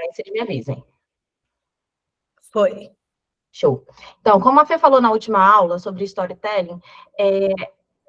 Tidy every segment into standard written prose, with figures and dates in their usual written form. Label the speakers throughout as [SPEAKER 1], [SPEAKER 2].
[SPEAKER 1] aí vocês me avisem.
[SPEAKER 2] Foi.
[SPEAKER 1] Show. Então, como a Fê falou na última aula sobre storytelling,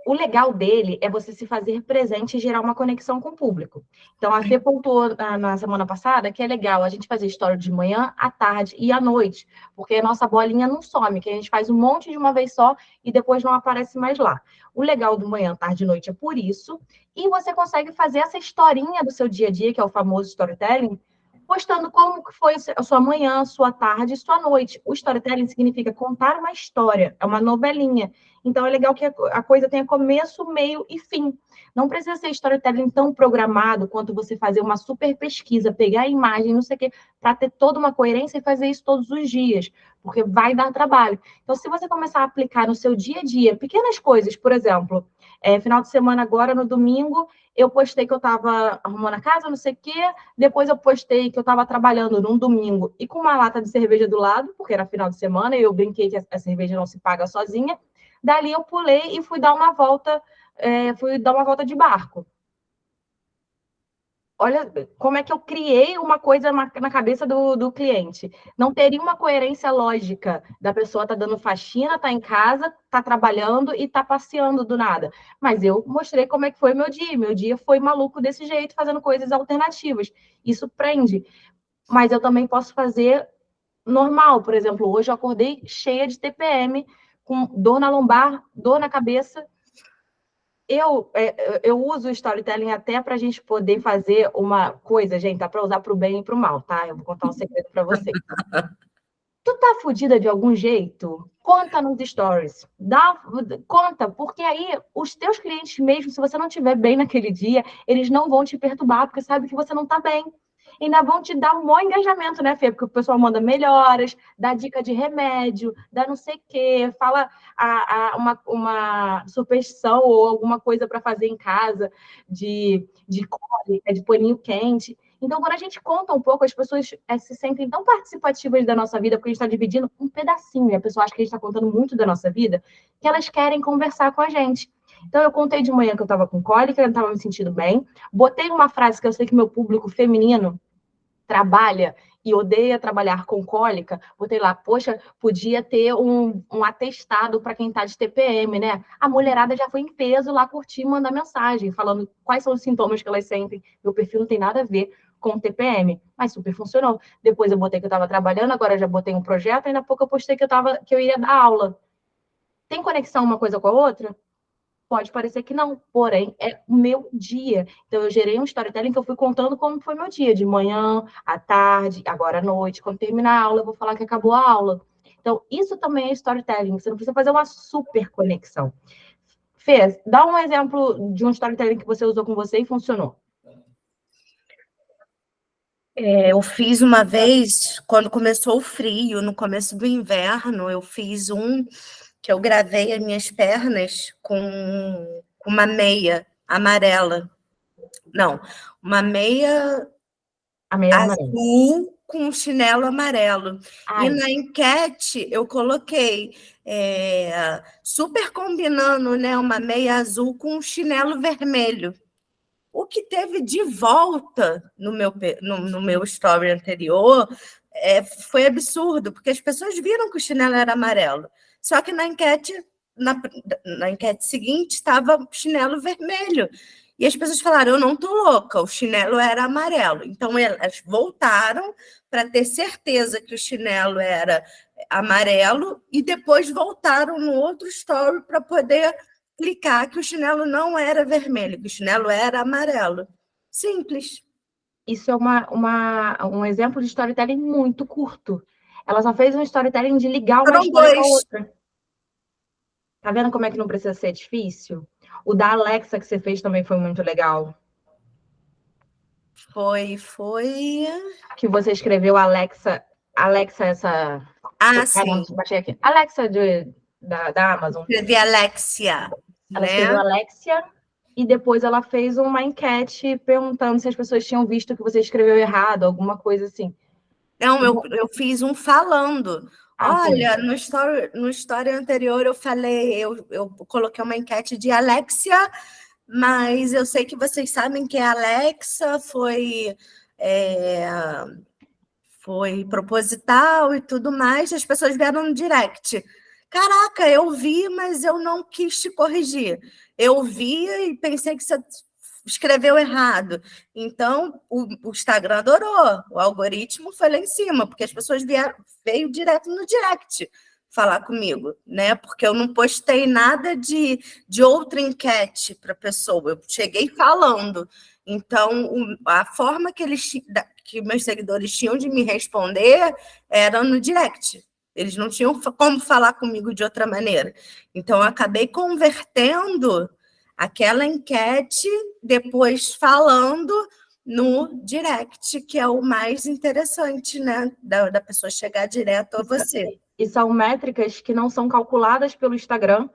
[SPEAKER 1] o legal dele é você se fazer presente e gerar uma conexão com o público. Então, a Fê pontuou na semana passada que é legal a gente fazer história de manhã, à tarde e à noite, porque a nossa bolinha não some, que a gente faz um monte de uma vez só e depois não aparece mais lá. O legal do manhã, tarde e noite é por isso, e você consegue fazer essa historinha do seu dia a dia, que é o famoso storytelling, postando como foi a sua manhã, sua tarde e sua noite. O storytelling significa contar uma história, é uma novelinha. Então, é legal que a coisa tenha começo, meio e fim. Não precisa ser storytelling tão programado quanto você fazer uma super pesquisa, pegar a imagem, não sei o quê, para ter toda uma coerência e fazer isso todos os dias, porque vai dar trabalho. Então, se você começar a aplicar no seu dia a dia, pequenas coisas, por exemplo, final de semana agora, no domingo, eu postei que eu estava arrumando a casa, não sei o quê, depois eu postei que eu estava trabalhando num domingo e com uma lata de cerveja do lado, porque era final de semana, e eu brinquei que a cerveja não se paga sozinha. Dali eu pulei e fui dar uma volta de barco. Olha como é que eu criei uma coisa na cabeça do cliente. Não teria uma coerência lógica da pessoa estar dando faxina, estar em casa, estar trabalhando e estar passeando do nada. Mas eu mostrei como é que foi meu dia. Meu dia foi maluco desse jeito, fazendo coisas alternativas. Isso prende. Mas eu também posso fazer normal. Por exemplo, hoje eu acordei cheia de TPM, com dor na lombar, dor na cabeça. Eu uso o storytelling até para a gente poder fazer uma coisa, gente, tá para usar para o bem e para o mal, tá? Eu vou contar um segredo para você. Tu tá fodida de algum jeito? Conta nos stories. Conta, porque aí os teus clientes mesmo, se você não estiver bem naquele dia, eles não vão te perturbar, porque sabe que você não tá bem. Ainda vão te dar um bom engajamento, né, Fê? Porque o pessoal manda melhoras, dá dica de remédio, dá não sei o quê, fala uma superstição ou alguma coisa para fazer em casa de cólica, de paninho quente. Então, quando a gente conta um pouco, as pessoas se sentem tão participativas da nossa vida, porque a gente está dividindo um pedacinho, e a pessoa acha que a gente está contando muito da nossa vida, que elas querem conversar com a gente. Então, eu contei de manhã que eu estava com cólica, eu não estava me sentindo bem, botei uma frase que eu sei que meu público feminino trabalha e odeia trabalhar com cólica, botei lá, poxa, podia ter um atestado para quem está de TPM, né? A mulherada já foi em peso lá curtir, mandar mensagem, falando quais são os sintomas que elas sentem. Meu perfil não tem nada a ver com TPM, mas super funcionou. Depois eu botei que eu estava trabalhando, agora eu já botei um projeto, ainda há pouco eu postei que eu ia dar aula. Tem conexão uma coisa com a outra? Pode parecer que não, porém é o meu dia. Então eu gerei um storytelling que eu fui contando como foi meu dia, de manhã, à tarde, agora à noite. Quando terminar a aula, eu vou falar que acabou a aula. Então isso também é storytelling. Você não precisa fazer uma super conexão. Fê, dá um exemplo de um storytelling que você usou com você e funcionou.
[SPEAKER 2] Eu fiz uma vez, quando começou o frio, no começo do inverno, eu fiz um que eu gravei as minhas pernas com uma meia amarela. Não, uma meia
[SPEAKER 1] A meia amarela.
[SPEAKER 2] azul com um chinelo amarelo. E
[SPEAKER 1] Ai,
[SPEAKER 2] na enquete eu coloquei super combinando, né, uma meia azul com um chinelo vermelho. O que teve de volta no meu story anterior foi absurdo, porque as pessoas viram que o chinelo era amarelo. Só que na enquete seguinte estava chinelo vermelho. E as pessoas falaram, eu não estou louca, o chinelo era amarelo. Então, elas voltaram para ter certeza que o chinelo era amarelo e depois voltaram no outro story para poder clicar que o chinelo não era vermelho, que o chinelo era amarelo. Simples.
[SPEAKER 1] isso é um exemplo de storytelling muito curto. Ela só fez um storytelling de ligar uma
[SPEAKER 2] Foram
[SPEAKER 1] história com a
[SPEAKER 2] dois.
[SPEAKER 1] outra. Tá vendo como é que não precisa ser difícil? O da Alexa que você fez também foi muito legal.
[SPEAKER 2] Foi.
[SPEAKER 1] Que você escreveu Alexa essa...
[SPEAKER 2] Ah,
[SPEAKER 1] Ah, não,
[SPEAKER 2] sim.
[SPEAKER 1] baixei aqui. Alexa da Amazon.
[SPEAKER 2] Escrevi Alexia,
[SPEAKER 1] Ela escreveu
[SPEAKER 2] né?
[SPEAKER 1] Alexia e depois ela fez uma enquete perguntando se as pessoas tinham visto que você escreveu errado, alguma coisa assim.
[SPEAKER 2] Não, eu fiz um falando.
[SPEAKER 1] Ah, foi.
[SPEAKER 2] Olha, no story anterior eu falei, eu coloquei uma enquete de Alexia, mas eu sei que vocês sabem que a Alexa foi foi proposital e tudo mais, as pessoas vieram no direct. Caraca, eu vi, mas eu não quis te corrigir. Eu vi e pensei que você escreveu errado. Então, o Instagram adorou, o algoritmo foi lá em cima, porque as pessoas veio direto no direct falar comigo, né? Porque eu não postei nada de outra enquete para a pessoa, eu cheguei falando. Então, a forma que meus seguidores tinham de me responder era no direct. Eles não tinham como falar comigo de outra maneira. Então, eu acabei convertendo aquela enquete, depois falando no direct, que é o mais interessante, né? Da pessoa chegar direto a você.
[SPEAKER 1] E são métricas que não são calculadas pelo Instagram,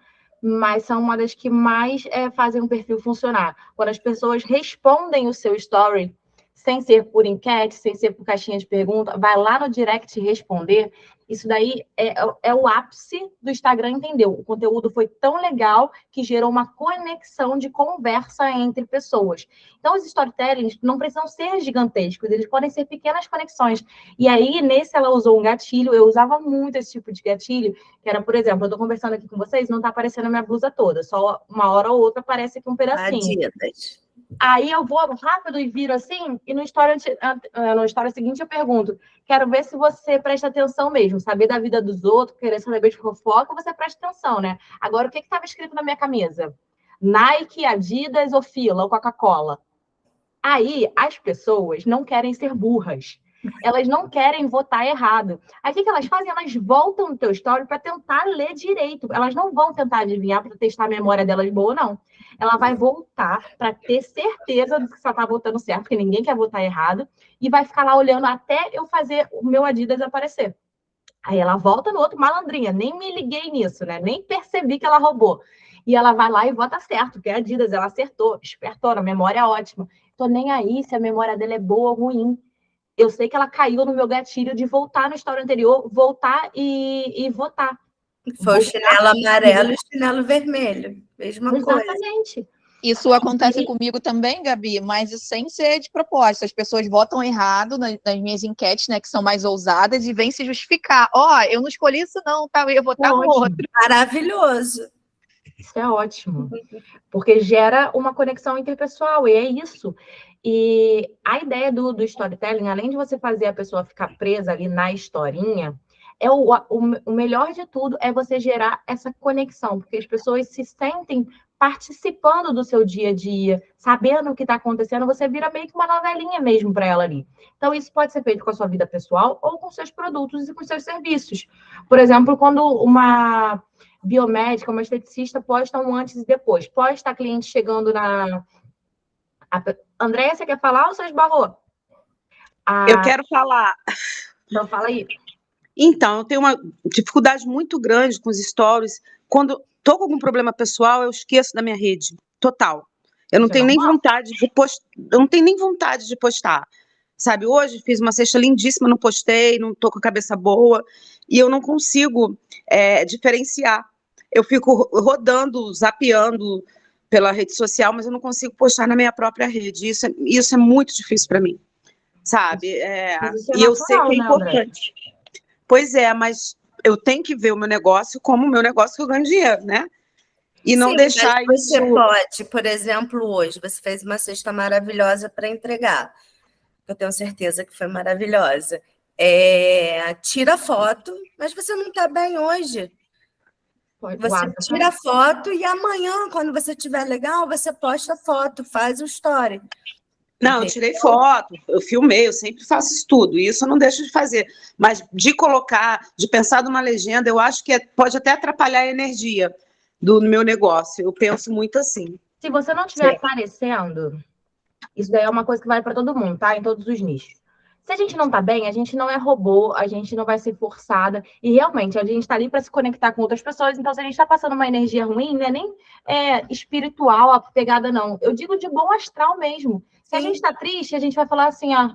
[SPEAKER 1] mas são uma das que mais fazem o perfil funcionar. Quando as pessoas respondem o seu story, sem ser por enquete, sem ser por caixinha de pergunta, vai lá no direct responder, isso daí é o ápice do Instagram, entendeu? O conteúdo foi tão legal que gerou uma conexão de conversa entre pessoas. Então, os storytellings não precisam ser gigantescos, eles podem ser pequenas conexões. E aí, nesse, ela usou um gatilho, eu usava muito esse tipo de gatilho, que era, por exemplo, eu tô conversando aqui com vocês, não tá aparecendo a minha blusa toda, só uma hora ou outra aparece aqui um pedacinho. Aí eu vou rápido e viro assim, e no story seguinte eu pergunto, quero ver se você presta atenção mesmo, saber da vida dos outros, querer saber de fofoca, você presta atenção, né? Agora, o que estava escrito na minha camisa? Nike, Adidas ou Fila, ou Coca-Cola? Aí, as pessoas não querem ser burras. Elas não querem votar errado. Aí, o que elas fazem? Elas voltam no teu story para tentar ler direito. Elas não vão tentar adivinhar para testar a memória delas boa, não. Ela vai voltar para ter certeza de que você está votando certo, porque ninguém quer votar errado, e vai ficar lá olhando até eu fazer o meu Adidas aparecer. Aí ela volta no outro, malandrinha, nem me liguei nisso, né? Nem percebi que ela roubou. E ela vai lá e vota certo, porque a Adidas, ela acertou, espertona, a memória é ótima. Tô nem aí se a memória dela é boa ou ruim. Eu sei que ela caiu no meu gatilho de voltar no story anterior, voltar e votar.
[SPEAKER 2] Foi o chinelo amarelo e o chinelo vermelho. Mesma coisa.
[SPEAKER 1] Exatamente.
[SPEAKER 3] Isso acontece comigo também, Gabi, mas sem ser de propósito. As pessoas votam errado nas minhas enquetes, né, que são mais ousadas, e vêm se justificar. Eu não escolhi isso não, tá? Eu ia votar no outro.
[SPEAKER 2] Maravilhoso.
[SPEAKER 1] Isso é ótimo, porque gera uma conexão interpessoal, e é isso. E a ideia do storytelling, além de você fazer a pessoa ficar presa ali na historinha, o melhor de tudo é você gerar essa conexão, porque as pessoas se sentem participando do seu dia a dia, sabendo o que está acontecendo, você vira meio que uma novelinha mesmo para ela ali. Então, isso pode ser feito com a sua vida pessoal ou com seus produtos e com seus serviços. Por exemplo, quando uma biomédica, uma esteticista posta um antes e depois. Posta a cliente chegando na... Andréia, você quer falar ou você esbarrou?
[SPEAKER 4] Eu quero falar.
[SPEAKER 1] Então, fala aí.
[SPEAKER 4] Então, eu tenho uma dificuldade muito grande com os stories. Quando estou com algum problema pessoal, eu esqueço da minha rede. Total. Eu não tenho nem vontade de postar. Eu não tenho nem vontade de postar. Sabe, hoje fiz uma cesta lindíssima, não postei, não estou com a cabeça boa, e eu não consigo diferenciar. Eu fico rodando, zapeando pela rede social, mas eu não consigo postar na minha própria rede. Isso é muito difícil para mim, sabe? E eu sei que é importante. Pois é, mas eu tenho que ver o meu negócio como o meu negócio que eu ganho dinheiro, né? E não deixar
[SPEAKER 2] mas
[SPEAKER 4] isso...
[SPEAKER 2] Você pode, por exemplo, hoje, você fez uma cesta maravilhosa para entregar. Eu tenho certeza que foi maravilhosa. Tira foto, mas você não está bem hoje. Você tira a foto e amanhã, quando você estiver legal, você posta a foto, faz o story.
[SPEAKER 4] Não, eu tirei foto, eu filmei, eu sempre faço isso tudo, e isso eu não deixo de fazer. Mas de colocar, de pensar numa legenda, eu acho que pode até atrapalhar a energia do meu negócio. Eu penso muito assim.
[SPEAKER 1] Se você não estiver aparecendo, isso daí é uma coisa que vale para todo mundo, tá? Em todos os nichos. Se a gente não tá bem, a gente não é robô, a gente não vai ser forçada. E realmente, a gente tá ali para se conectar com outras pessoas. Então, se a gente tá passando uma energia ruim, não é nem espiritual a pegada, não. Eu digo de bom astral mesmo. Se a gente tá triste, a gente vai falar assim, ó.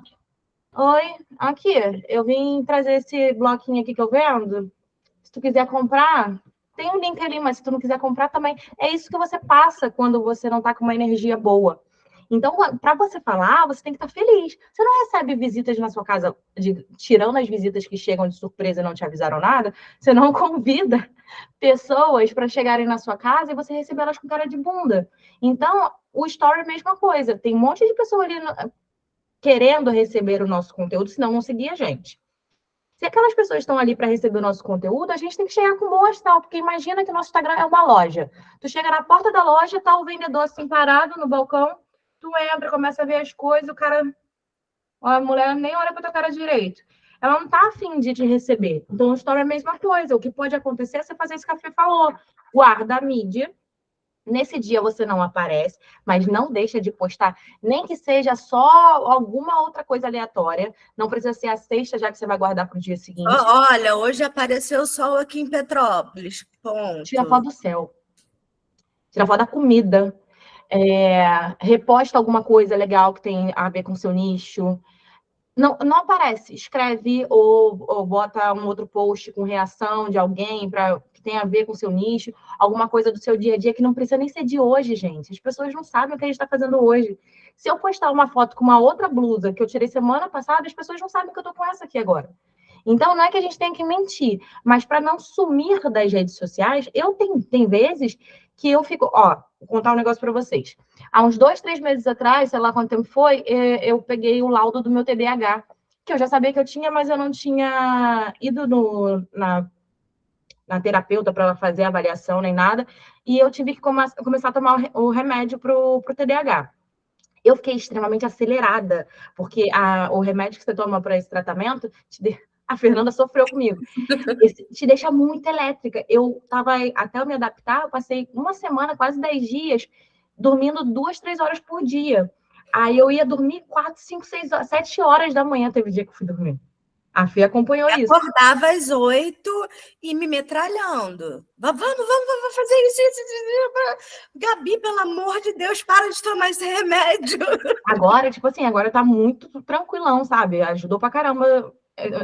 [SPEAKER 1] Oi, aqui, eu vim trazer esse bloquinho aqui que eu vendo. Se tu quiser comprar, tem um link ali, mas se tu não quiser comprar também. É isso que você passa quando você não tá com uma energia boa. Então, para você falar, você tem que estar feliz. Você não recebe visitas na sua casa, tirando as visitas que chegam de surpresa e não te avisaram nada, você não convida pessoas para chegarem na sua casa e você receber elas com cara de bunda. Então, o story é a mesma coisa. Tem um monte de pessoas ali querendo receber o nosso conteúdo, senão não seguir a gente. Se aquelas pessoas estão ali para receber o nosso conteúdo, a gente tem que chegar com bom astral, porque imagina que o nosso Instagram é uma loja. Tu chega na porta da loja, tá o vendedor assim parado no balcão, tu entra, começa a ver as coisas, o cara, a mulher nem olha para tua cara direito. Ela não tá afim de te receber. Então, o story é a mesma coisa. O que pode acontecer é você fazer isso que a Fê falou. Guarda a mídia. Nesse dia você não aparece, mas não deixa de postar, nem que seja só alguma outra coisa aleatória. Não precisa ser a sexta, já que você vai guardar para o dia seguinte.
[SPEAKER 2] Olha, hoje apareceu sol aqui em Petrópolis. Ponto.
[SPEAKER 1] Tira foto do céu. Tira foto da comida. Reposta alguma coisa legal que tem a ver com o seu nicho. Não aparece. Escreve ou bota um outro post com reação de alguém que tem a ver com o seu nicho, alguma coisa do seu dia a dia que não precisa nem ser de hoje, gente. As pessoas não sabem o que a gente está fazendo hoje. Se eu postar uma foto com uma outra blusa que eu tirei semana passada, as pessoas não sabem que eu tô com essa aqui agora. Então, não é que a gente tem que mentir, mas para não sumir das redes sociais, tem vezes que eu fico... Ó, vou contar um negócio para vocês. Há uns 2, 3 meses atrás, sei lá quanto tempo foi, eu peguei o laudo do meu TDAH, que eu já sabia que eu tinha, mas eu não tinha ido na terapeuta para ela fazer a avaliação nem nada, e eu tive que começar a tomar o remédio para o TDAH. Eu fiquei extremamente acelerada, porque o remédio que você toma para esse tratamento, a Fernanda sofreu comigo, te deixa muito elétrica. Até eu me adaptar, eu passei uma semana, quase 10 dias, dormindo 2, 3 horas por dia. Aí eu ia dormir 4, 5, 6, 7 horas da manhã, teve dia que eu fui dormir. A Fê acompanhou isso.
[SPEAKER 2] Eu acordava às 8 e me metralhando. Vamos fazer isso. Gabi, pelo amor de Deus, para de tomar esse remédio.
[SPEAKER 1] Agora, agora tá muito tranquilão, sabe? Ajudou pra caramba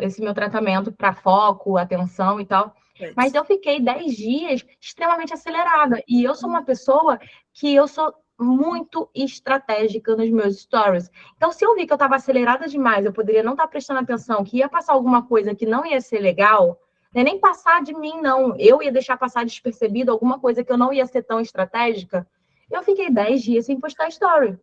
[SPEAKER 1] esse meu tratamento para foco, atenção e tal. Mas eu fiquei 10 dias extremamente acelerada. E eu sou uma pessoa que eu sou muito estratégica nos meus stories. Então, se eu vi que eu estava acelerada demais, eu poderia não estar prestando atenção, que ia passar alguma coisa que não ia ser legal, não é nem passar de mim, não. Eu ia deixar passar despercebido alguma coisa que eu não ia ser tão estratégica. Eu fiquei 10 dias sem postar story.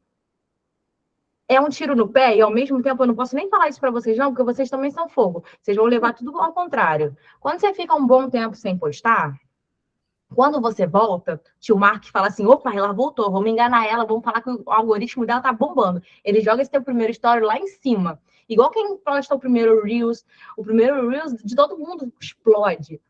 [SPEAKER 1] É um tiro no pé e, ao mesmo tempo, eu não posso nem falar isso para vocês, não, porque vocês também são fogo. Vocês vão levar tudo ao contrário. Quando você fica um bom tempo sem postar, quando você volta, tio Mark fala assim, opa, ela voltou, vamos enganar ela, vamos falar que o algoritmo dela tá bombando. Ele joga esse teu primeiro story lá em cima. Igual quem posta o primeiro Reels de todo mundo explode.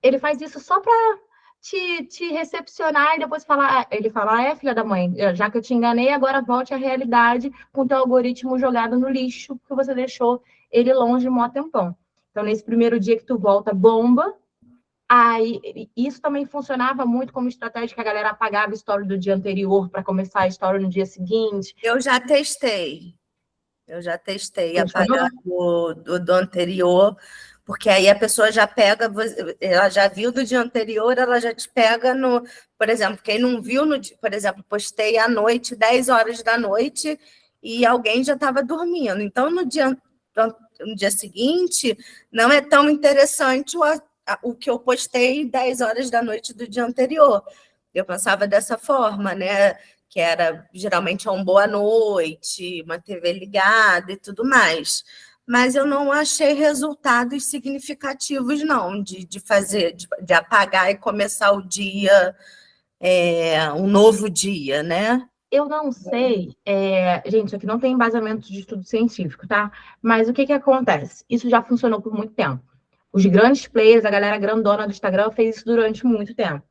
[SPEAKER 1] Ele faz isso só para te recepcionar e depois falar, ele fala, filha da mãe, já que eu te enganei, agora volte à realidade com o teu algoritmo jogado no lixo, porque você deixou ele longe mó tempão. Então, nesse primeiro dia que tu volta, bomba. Aí, isso também funcionava muito como estratégia, que a galera apagava a story do dia anterior para começar a story no dia seguinte.
[SPEAKER 2] Eu já testei apagar do anterior, porque aí a pessoa já pega, ela já viu do dia anterior, ela já te pega por exemplo, quem não viu, por exemplo, postei à noite, 10 horas da noite, e alguém já estava dormindo. Então, no dia seguinte, não é tão interessante o que eu postei 10 horas da noite do dia anterior. Eu pensava dessa forma, né? Que era geralmente uma boa noite, uma TV ligada e tudo mais. Mas eu não achei resultados significativos, não, de fazer, de apagar e começar o dia, um novo dia, né?
[SPEAKER 1] Eu não sei, gente, isso aqui não tem embasamento de estudo científico, tá? Mas o que acontece? Isso já funcionou por muito tempo. Os grandes players, a galera grandona do Instagram fez isso durante muito tempo.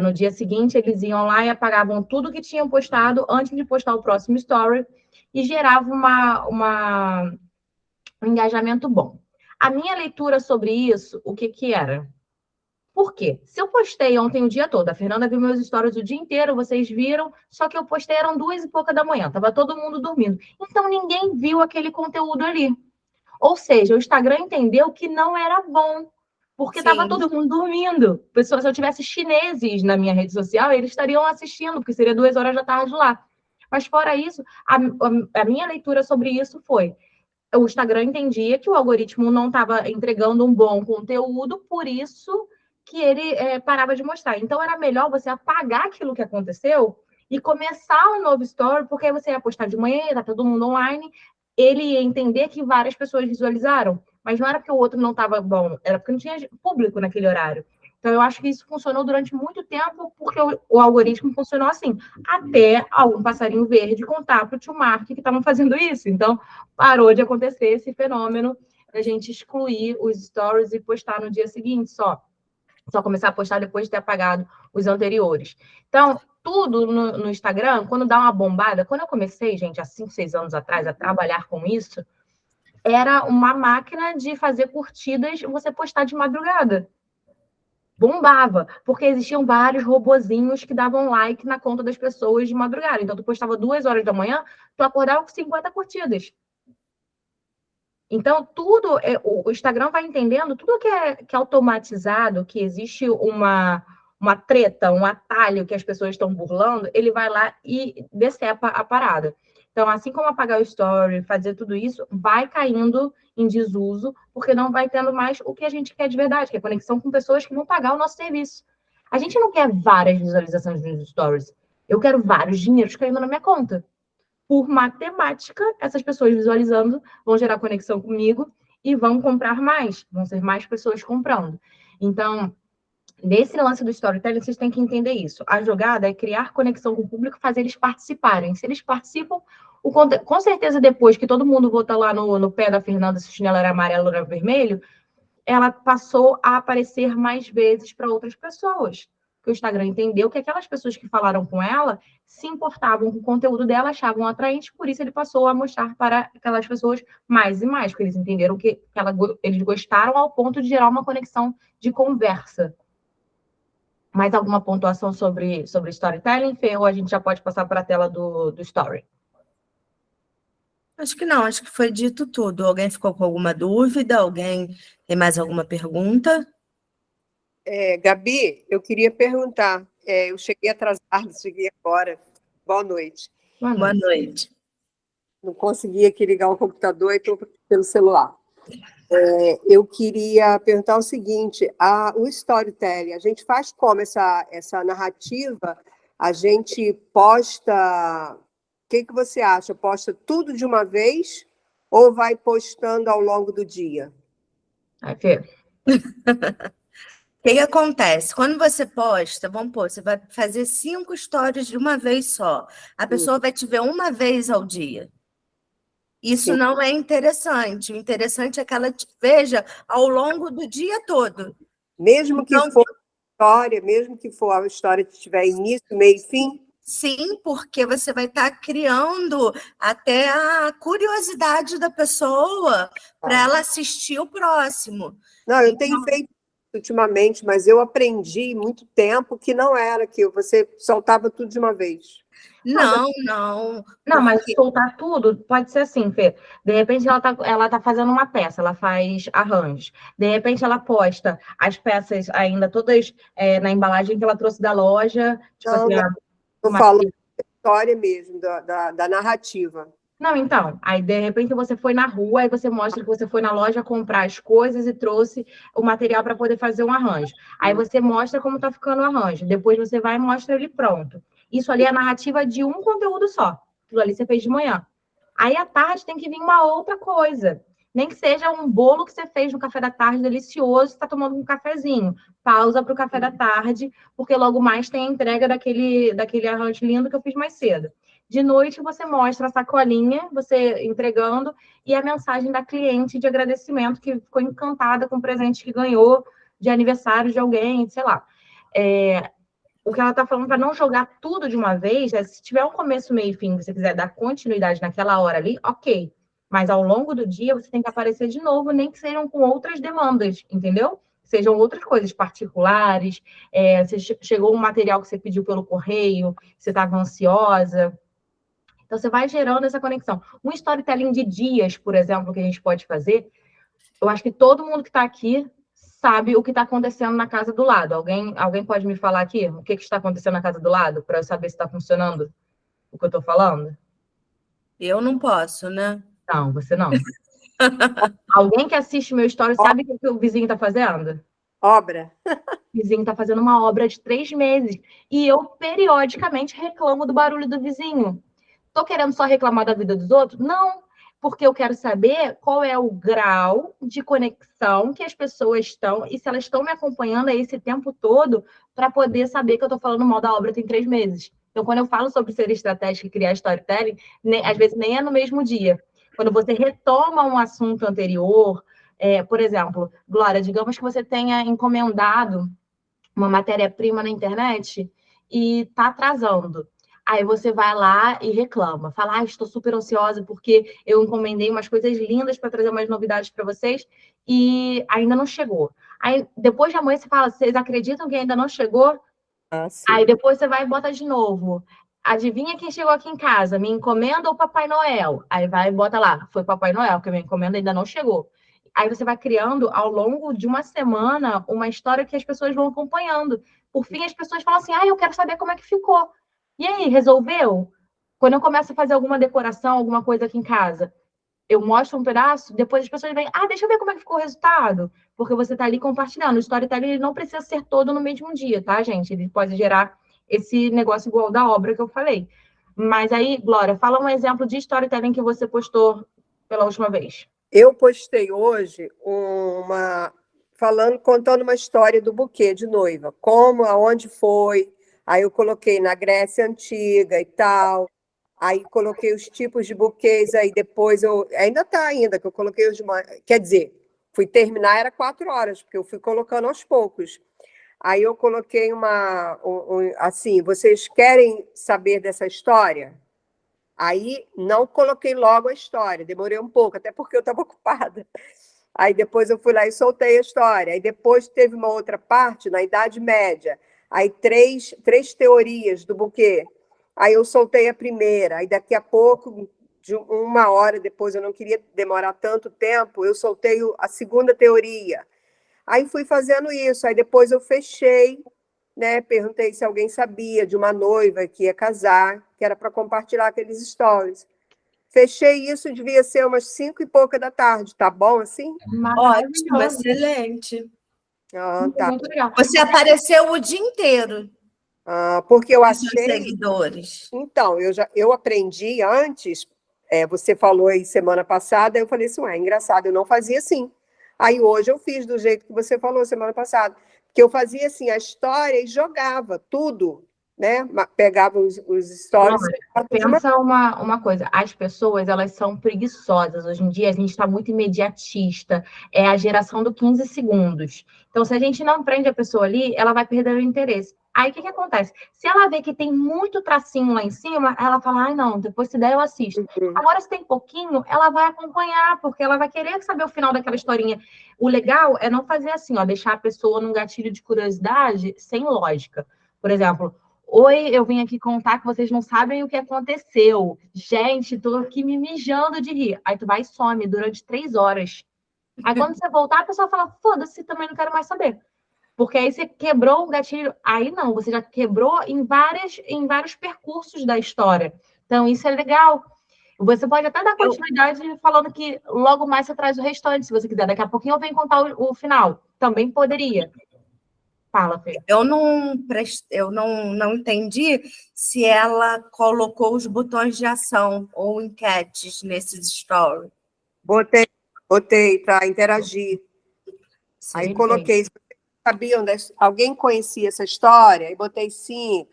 [SPEAKER 1] No dia seguinte, eles iam lá e apagavam tudo que tinham postado antes de postar o próximo story e gerava um engajamento bom. A minha leitura sobre isso, o que era? Por quê? Se eu postei ontem o dia todo, a Fernanda viu meus stories o dia inteiro, vocês viram, só que eu postei, eram 2 e pouca da manhã, tava todo mundo dormindo. Então, ninguém viu aquele conteúdo ali. Ou seja, o Instagram entendeu que não era bom, porque estava todo mundo dormindo. Se eu tivesse chineses na minha rede social, eles estariam assistindo, porque seria 2 horas da tarde lá. Mas fora isso, a minha leitura sobre isso foi: o Instagram entendia que o algoritmo não estava entregando um bom conteúdo, por isso que ele parava de mostrar. Então, era melhor você apagar aquilo que aconteceu e começar um novo story, porque aí você ia postar de manhã, tá todo mundo online, ele ia entender que várias pessoas visualizaram, mas não era porque o outro não estava bom, era porque não tinha público naquele horário. Então, eu acho que isso funcionou durante muito tempo, porque o algoritmo funcionou assim, até algum passarinho verde contar para o tio Mark que estavam fazendo isso. Então, parou de acontecer esse fenômeno da gente excluir os stories e postar no dia seguinte só começar a postar depois de ter apagado os anteriores. Então, tudo no Instagram, quando dá uma bombada, quando eu comecei, gente, há 5, 6 anos atrás, a trabalhar com isso, era uma máquina de fazer curtidas, você postar de madrugada. Bombava, porque existiam vários robozinhos que davam like na conta das pessoas de madrugada. Então, tu postava 2 horas da manhã, tu acordava com 50 curtidas. Então, tudo, o Instagram vai entendendo, tudo que é automatizado, que existe uma treta, um atalho que as pessoas estão burlando, ele vai lá e decepa a parada. Então, assim como apagar o story, fazer tudo isso, vai caindo em desuso, porque não vai tendo mais o que a gente quer de verdade, que é conexão com pessoas que vão pagar o nosso serviço. A gente não quer várias visualizações nos stories. Eu quero vários dinheiros caindo na minha conta. Por matemática, essas pessoas visualizando vão gerar conexão comigo e vão comprar mais, vão ser mais pessoas comprando. Então, nesse lance do storytelling, vocês têm que entender isso. A jogada é criar conexão com o público, fazer eles participarem. Se eles participam, com certeza depois que todo mundo votou lá no pé da Fernanda, se o chinelo era amarelo ou era vermelho, ela passou a aparecer mais vezes para outras pessoas. Que o Instagram entendeu que aquelas pessoas que falaram com ela se importavam com o conteúdo dela, achavam atraente, por isso ele passou a mostrar para aquelas pessoas mais e mais, porque eles entenderam que eles gostaram ao ponto de gerar uma conexão de conversa. Mais alguma pontuação sobre storytelling, Fê, ou a gente já pode passar para a tela do story?
[SPEAKER 2] Acho que não, acho que foi dito tudo. Alguém ficou com alguma dúvida? Alguém tem mais alguma pergunta?
[SPEAKER 5] Gabi, eu queria perguntar. Eu cheguei atrasada, cheguei agora. Boa noite.
[SPEAKER 2] Boa noite.
[SPEAKER 5] Não consegui aqui ligar o computador e estou pelo celular. Eu queria perguntar o seguinte: o storytelling, a gente faz como essa narrativa? A gente posta. O que você acha? Posta tudo de uma vez ou vai postando ao longo do dia?
[SPEAKER 1] Ai, Fê.
[SPEAKER 2] O que acontece? Quando você posta, vamos pôr, você vai fazer 5 stories de uma vez só. A pessoa vai te ver uma vez ao dia. Isso
[SPEAKER 5] Sim.
[SPEAKER 2] Não é interessante. O interessante é que ela te veja ao longo do dia todo.
[SPEAKER 5] Mesmo que for história, mesmo que for a história que tiver início, meio e fim?
[SPEAKER 2] Sim, porque você vai estar criando até a curiosidade da pessoa para ela assistir o próximo.
[SPEAKER 5] Não, eu tenho feito ultimamente, mas eu aprendi muito tempo que não era, que você soltava tudo de uma vez.
[SPEAKER 2] Não.
[SPEAKER 1] Não, mas soltar tudo pode ser assim, Fê. De repente ela tá fazendo uma peça, ela faz arranjos. De repente ela posta as peças ainda todas na embalagem que ela trouxe da loja. Tipo
[SPEAKER 5] Não,
[SPEAKER 1] assim,
[SPEAKER 5] eu falo da história mesmo, da narrativa.
[SPEAKER 1] Não, então, aí de repente você foi na rua, aí você mostra que você foi na loja comprar as coisas e trouxe o material para poder fazer um arranjo. Aí você mostra como tá ficando o arranjo. Depois você vai e mostra ele pronto. Isso ali é a narrativa de um conteúdo só. Aquilo ali você fez de manhã. Aí à tarde tem que vir uma outra coisa. Nem que seja um bolo que você fez no café da tarde delicioso, está tomando um cafezinho. Pausa para o café da tarde, porque logo mais tem a entrega daquele arranjo lindo que eu fiz mais cedo. De noite, você mostra a sacolinha, você entregando, e a mensagem da cliente de agradecimento, que ficou encantada com o presente que ganhou de aniversário de alguém, sei lá. O que ela está falando para não jogar tudo de uma vez, se tiver um começo, meio e fim, que você quiser dar continuidade naquela hora ali, ok. Mas ao longo do dia, você tem que aparecer de novo, nem que sejam com outras demandas, entendeu? Sejam outras coisas particulares, chegou um material que você pediu pelo correio, você estava ansiosa. Então, você vai gerando essa conexão. Um storytelling de dias, por exemplo, que a gente pode fazer, eu acho que todo mundo que está aqui sabe o que está acontecendo na casa do lado. Alguém pode me falar aqui o que está acontecendo na casa do lado, para eu saber se está funcionando? o que eu tô falando?
[SPEAKER 2] Eu não posso, né?
[SPEAKER 1] Não, você não. Alguém que assiste meu story sabe o que o vizinho tá fazendo?
[SPEAKER 5] Obra.
[SPEAKER 1] O vizinho tá fazendo uma obra de 3 meses. E eu, periodicamente, reclamo do barulho do vizinho. Tô querendo só reclamar da vida dos outros? Não, porque eu quero saber qual é o grau de conexão que as pessoas estão e se elas estão me acompanhando aí esse tempo todo para poder saber que eu tô falando mal da obra tem 3 meses. Então, quando eu falo sobre ser estratégico e criar storytelling, às vezes nem é no mesmo dia. Quando você retoma um assunto anterior, por exemplo, Glória, digamos que você tenha encomendado uma matéria-prima na internet e está atrasando. Aí você vai lá e reclama. Fala, estou super ansiosa porque eu encomendei umas coisas lindas para trazer umas novidades para vocês e ainda não chegou. Aí depois de amanhã você fala, vocês acreditam que ainda não chegou? Aí depois você vai e bota de novo. Adivinha quem chegou aqui em casa? Minha encomenda ou Papai Noel? Aí vai e bota lá, foi Papai Noel, porque a minha encomenda ainda não chegou. Aí você vai criando, ao longo de uma semana, uma história que as pessoas vão acompanhando. Por fim, as pessoas falam assim, eu quero saber como é que ficou. E aí, resolveu? Quando eu começo a fazer alguma decoração, alguma coisa aqui em casa, eu mostro um pedaço, depois as pessoas vêm, deixa eu ver como é que ficou o resultado. Porque você está ali compartilhando. O storytelling ele não precisa ser todo no mesmo dia, tá, gente? Ele pode gerar esse negócio igual da obra que eu falei. Mas aí, Glória, fala um exemplo de storytelling que você postou pela última vez.
[SPEAKER 5] Eu postei hoje contando uma história do buquê de noiva, como, aonde foi. Aí eu coloquei na Grécia Antiga e tal. Aí coloquei os tipos de buquês, aí depois ainda está ainda, que eu coloquei os de quer dizer, fui terminar, era 4 horas, porque eu fui colocando aos poucos. Aí eu coloquei assim, vocês querem saber dessa história? Aí não coloquei logo a história, demorei um pouco, até porque eu estava ocupada. Aí depois eu fui lá e soltei a história. Aí depois teve uma outra parte, na Idade Média. Aí três teorias do buquê. Aí eu soltei a primeira. Aí daqui a pouco, de 1 hora depois, eu não queria demorar tanto tempo, eu soltei a segunda teoria. Aí fui fazendo isso. Aí depois eu fechei, né? Perguntei se alguém sabia de uma noiva que ia casar, que era para compartilhar aqueles stories. Fechei isso, devia ser umas 5 e pouca da tarde, tá bom assim?
[SPEAKER 2] Ótimo, excelente.
[SPEAKER 5] Tá.
[SPEAKER 1] Muito legal.
[SPEAKER 2] Você apareceu o dia inteiro.
[SPEAKER 5] Porque eu
[SPEAKER 2] achei.
[SPEAKER 5] achei.
[SPEAKER 2] Seguidores.
[SPEAKER 5] Então, eu aprendi antes, você falou aí semana passada, eu falei assim, engraçado, eu não fazia assim. Aí hoje eu fiz do jeito que você falou semana passada, que eu fazia assim, a história e jogava tudo, né? Pegava os stories.
[SPEAKER 1] Pensa uma coisa, as pessoas, elas são preguiçosas. Hoje em dia, a gente está muito imediatista. É a geração do 15 segundos. Então, se a gente não prende a pessoa ali, ela vai perder o interesse. Aí, o que acontece? Se ela vê que tem muito tracinho lá em cima, ela fala, não, depois se der eu assisto. Agora, se tem pouquinho, ela vai acompanhar, porque ela vai querer saber o final daquela historinha. O legal é não fazer assim, deixar a pessoa num gatilho de curiosidade sem lógica. Por exemplo, oi, eu vim aqui contar que vocês não sabem o que aconteceu. Gente, tô aqui me mijando de rir. Aí tu vai e some durante 3 horas. Aí quando você voltar, a pessoa fala, foda-se, também não quero mais saber. Porque aí você quebrou o gatilho. Aí não, você já quebrou em vários percursos da história. Então, isso é legal. Você pode até dar continuidade falando que logo mais você traz o restante, se você quiser. Daqui a pouquinho eu venho contar o final. Também poderia. Fala, Fê.
[SPEAKER 2] Eu não entendi se ela colocou os botões de ação ou enquetes nesses stories.
[SPEAKER 5] Botei para interagir.
[SPEAKER 1] Sim,
[SPEAKER 5] aí coloquei, sabiam, alguém conhecia essa história? E botei sim,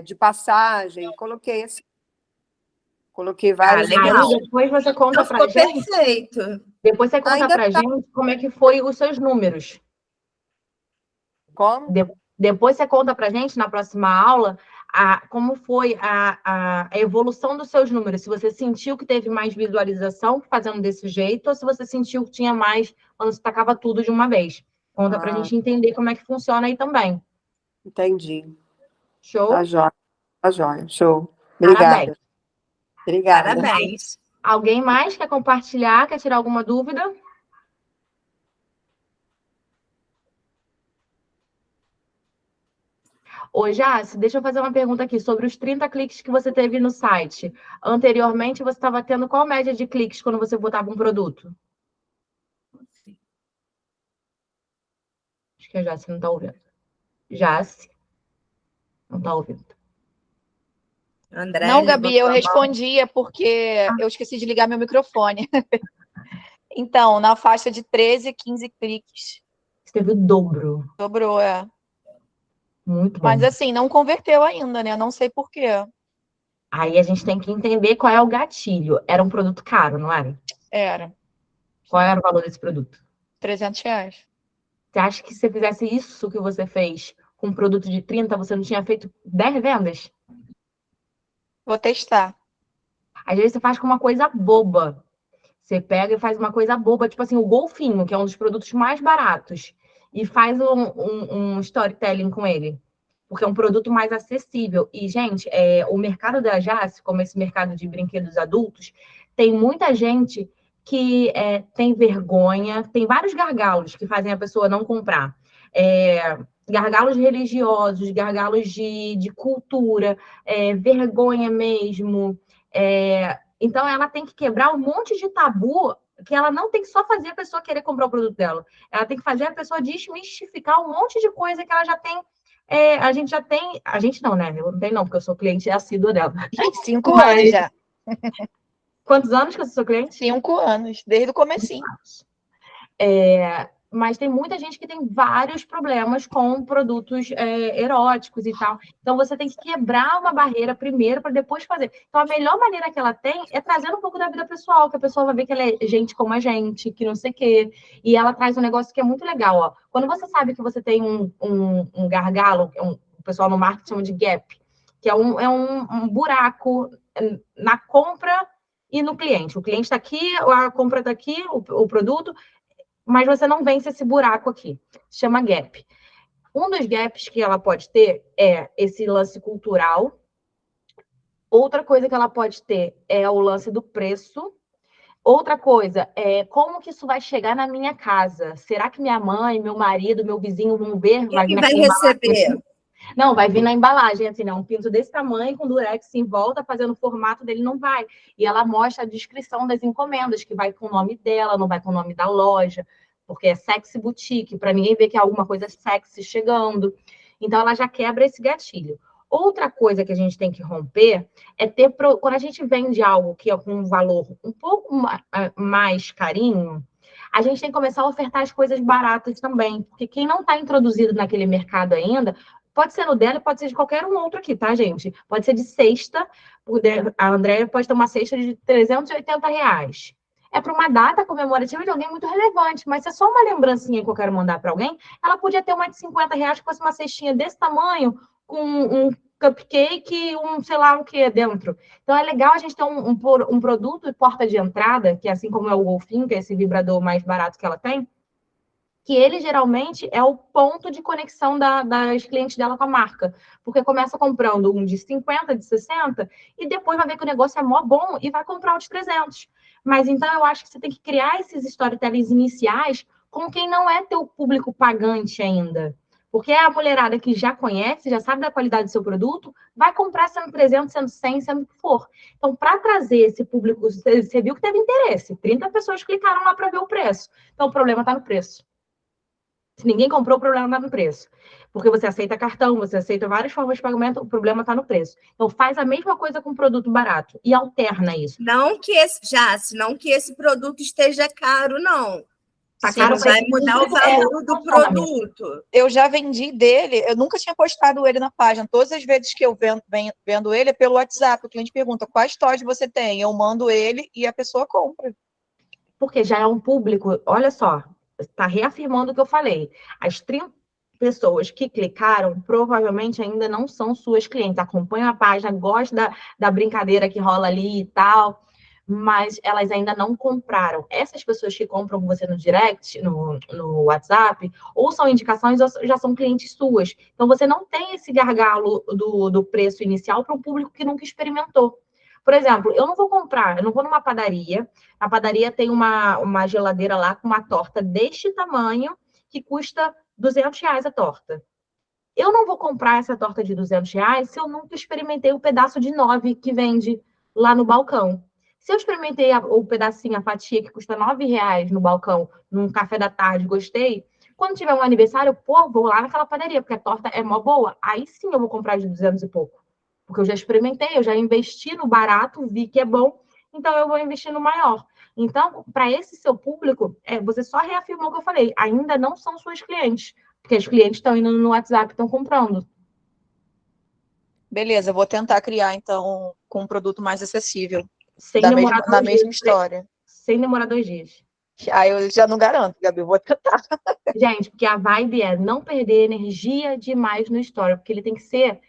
[SPEAKER 5] de passagem, coloquei assim. Coloquei vários.
[SPEAKER 2] Legal.
[SPEAKER 1] Depois você conta pra gente.
[SPEAKER 2] Perfeito.
[SPEAKER 1] Depois você conta pra gente como é que foi os seus números.
[SPEAKER 5] Como?
[SPEAKER 1] Depois você conta pra gente na próxima aula como foi a evolução dos seus números. Se você sentiu que teve mais visualização fazendo desse jeito, ou se você sentiu que tinha mais quando você tacava tudo de uma vez. Conta pra gente entender como é que funciona aí também.
[SPEAKER 5] Entendi.
[SPEAKER 1] Show?
[SPEAKER 5] Tá jóia. Show. Obrigada. Obrigada.
[SPEAKER 2] Parabéns.
[SPEAKER 1] Alguém mais quer compartilhar, quer tirar alguma dúvida? Ô, Jace, deixa eu fazer uma pergunta aqui sobre os 30 cliques que você teve no site. Anteriormente, você estava tendo qual média de cliques quando você botava um produto? Acho que a Jace não está ouvindo. Jace, não está ouvindo.
[SPEAKER 2] André
[SPEAKER 3] Não, Gabi, eu
[SPEAKER 2] levantou a mão.
[SPEAKER 3] respondia porque eu esqueci de ligar meu microfone. Então, na faixa de 13, 15 cliques.
[SPEAKER 1] Você teve o dobro.
[SPEAKER 3] Dobrou, é.
[SPEAKER 1] Muito bom.
[SPEAKER 3] Mas assim, não converteu ainda, né? Não sei por quê.
[SPEAKER 1] Aí a gente tem que entender qual é o gatilho. Era um produto caro, não era?
[SPEAKER 3] Era.
[SPEAKER 1] Qual era o valor desse produto?
[SPEAKER 3] R$300.
[SPEAKER 1] Você acha que se você fizesse isso que você fez com um produto de 30, você não tinha feito 10 vendas?
[SPEAKER 3] Vou testar.
[SPEAKER 1] Às vezes você faz com uma coisa boba. Você pega e faz uma coisa boba, tipo assim, o golfinho, que é um dos produtos mais baratos, e faz um storytelling com ele. Porque é um produto mais acessível. E, gente, o mercado da Jace, como esse mercado de brinquedos adultos, tem muita gente que tem vergonha, tem vários gargalos que fazem a pessoa não comprar. Gargalos religiosos, gargalos de cultura, vergonha mesmo. Então, ela tem que quebrar um monte de tabu que ela não tem que só fazer a pessoa querer comprar o produto dela. Ela tem que fazer a pessoa desmistificar um monte de coisa que ela já tem. A gente já tem. A gente não, né? Eu não tenho, não, porque eu sou cliente assídua dela.
[SPEAKER 3] 5
[SPEAKER 1] Mas-
[SPEAKER 3] anos já.
[SPEAKER 1] Quantos anos que eu sou cliente?
[SPEAKER 3] 5 anos, desde o comecinho.
[SPEAKER 1] Mas tem muita gente que tem vários problemas com produtos eróticos e tal. Então, você tem que quebrar uma barreira primeiro para depois fazer. Então, a melhor maneira que ela tem é trazer um pouco da vida pessoal, que a pessoa vai ver que ela é gente como a gente, que não sei o quê. E ela traz um negócio que é muito legal, ó. Quando você sabe que você tem um gargalo, o pessoal no marketing chama de gap, que é um buraco na compra e no cliente. O cliente está aqui, a compra está aqui, o produto, mas você não vence esse buraco aqui. Chama gap. Um dos gaps que ela pode ter é esse lance cultural. Outra coisa que ela pode ter é o lance do preço. Outra coisa é como que isso vai chegar na minha casa? Será que minha mãe, meu marido, meu vizinho vão ver?
[SPEAKER 2] Quem
[SPEAKER 1] vir
[SPEAKER 2] vai receber?
[SPEAKER 1] Não, vai vir na embalagem, assim, né? Um pinto desse tamanho, com durex em volta, fazendo o formato dele, não vai. E ela mostra a descrição das encomendas, que vai com o nome dela, não vai com o nome da loja, porque é sexy boutique, para ninguém ver que é alguma coisa sexy chegando. Então, ela já quebra esse gatilho. Outra coisa que a gente tem que romper é quando a gente vende algo que é com um valor um pouco mais carinho, a gente tem que começar a ofertar as coisas baratas também, porque quem não está introduzido naquele mercado ainda, pode ser no dela e pode ser de qualquer um outro aqui, tá, gente? Pode ser de cesta, a Andréia pode ter uma cesta de R$380. É para uma data comemorativa de alguém muito relevante, mas se é só uma lembrancinha que eu quero mandar para alguém, ela podia ter uma de R$50 que fosse uma cestinha desse tamanho, com um cupcake e sei lá o que dentro. Então, é legal a gente ter um produto porta de entrada, que assim como é o golfinho, que é esse vibrador mais barato que ela tem, que ele geralmente é o ponto de conexão das clientes dela com a marca. Porque começa comprando um de 50, de 60, e depois vai ver que o negócio é mó bom e vai comprar o de 300. Mas então eu acho que você tem que criar esses storytellings iniciais com quem não é teu público pagante ainda. Porque a mulherada que já conhece, já sabe da qualidade do seu produto, vai comprar sendo 300, sendo 100, sendo o que for. Então, para trazer esse público, você viu que teve interesse. 30 pessoas clicaram lá para ver o preço. Então, o problema está no preço. Se ninguém comprou, o problema está no preço. Porque você aceita cartão, você aceita várias formas de pagamento, o problema está no preço. Então, faz a mesma coisa com produto barato e alterna isso.
[SPEAKER 2] Não que esse produto esteja caro, não.
[SPEAKER 1] Tá
[SPEAKER 2] Você
[SPEAKER 1] caro
[SPEAKER 2] não vai mudar o valor do produto.
[SPEAKER 3] Eu já vendi dele, eu nunca tinha postado ele na página. Todas as vezes que eu vendo ele é pelo WhatsApp. O cliente pergunta quais tojos você tem. Eu mando ele e a pessoa compra.
[SPEAKER 1] Porque já é um público, olha só, está reafirmando o que eu falei. As 30 pessoas que clicaram provavelmente ainda não são suas clientes. Acompanham a página, gostam da brincadeira que rola ali e tal, mas elas ainda não compraram. Essas pessoas que compram com você no direct, no WhatsApp, ou são indicações ou já são clientes suas. Então, você não tem esse gargalo do preço inicial para um público que nunca experimentou. Por exemplo, eu não vou numa padaria. Na padaria tem uma geladeira lá com uma torta deste tamanho que custa R$200 a torta. Eu não vou comprar essa torta de R$ 200 se eu nunca experimentei o pedaço de 9 que vende lá no balcão. Se eu experimentei o pedacinho, a fatia que custa R$ 9 no balcão, num café da tarde, gostei, quando tiver um aniversário, pô, vou lá naquela padaria, porque a torta é mó boa. Aí sim eu vou comprar de 200 e pouco. Porque eu já experimentei, eu já investi no barato, vi que é bom, então eu vou investir no maior. Então, para esse seu público, você só reafirmou o que eu falei, ainda não são suas clientes, porque os clientes estão indo no WhatsApp, estão comprando.
[SPEAKER 3] Beleza, eu vou tentar criar, então, com um produto mais acessível.
[SPEAKER 1] Sem
[SPEAKER 3] Da
[SPEAKER 1] demorar
[SPEAKER 3] mesma, na
[SPEAKER 1] 2
[SPEAKER 3] mesma
[SPEAKER 1] dias.
[SPEAKER 3] história.
[SPEAKER 1] Sem demorar 2 dias.
[SPEAKER 3] Aí eu já não garanto, Gabi, eu vou tentar.
[SPEAKER 1] Gente, porque a vibe é não perder energia demais no story, porque ele tem que ser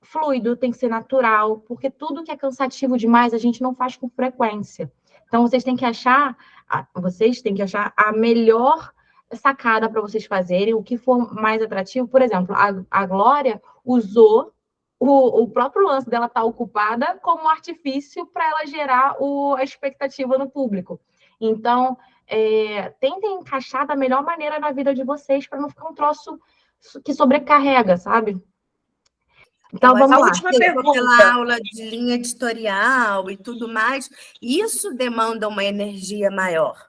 [SPEAKER 1] fluido, tem que ser natural, porque tudo que é cansativo demais a gente não faz com frequência. Então vocês têm que achar a melhor sacada para vocês fazerem, o que for mais atrativo. Por exemplo, a Glória usou o próprio lance dela estar ocupada como artifício para ela gerar a expectativa no público. Então, tentem encaixar da melhor maneira na vida de vocês para não ficar um troço que sobrecarrega, sabe? Então,
[SPEAKER 2] Eu acho
[SPEAKER 1] vamos
[SPEAKER 4] A
[SPEAKER 1] lá.
[SPEAKER 4] última
[SPEAKER 2] que
[SPEAKER 4] pergunta.
[SPEAKER 2] pela aula de linha editorial e tudo mais, isso demanda uma energia maior,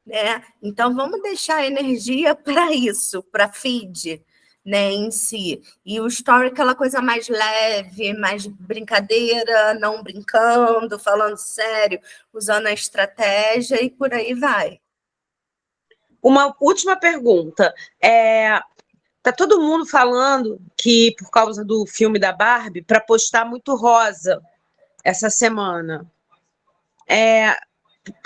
[SPEAKER 2] né? Então, vamos deixar a energia para isso, para feed, né, em si. E o story, aquela coisa mais leve, mais brincadeira, não brincando, falando sério, usando a estratégia e por aí vai.
[SPEAKER 4] Uma última pergunta. Tá todo mundo falando que, por causa do filme da Barbie, para postar muito rosa essa semana.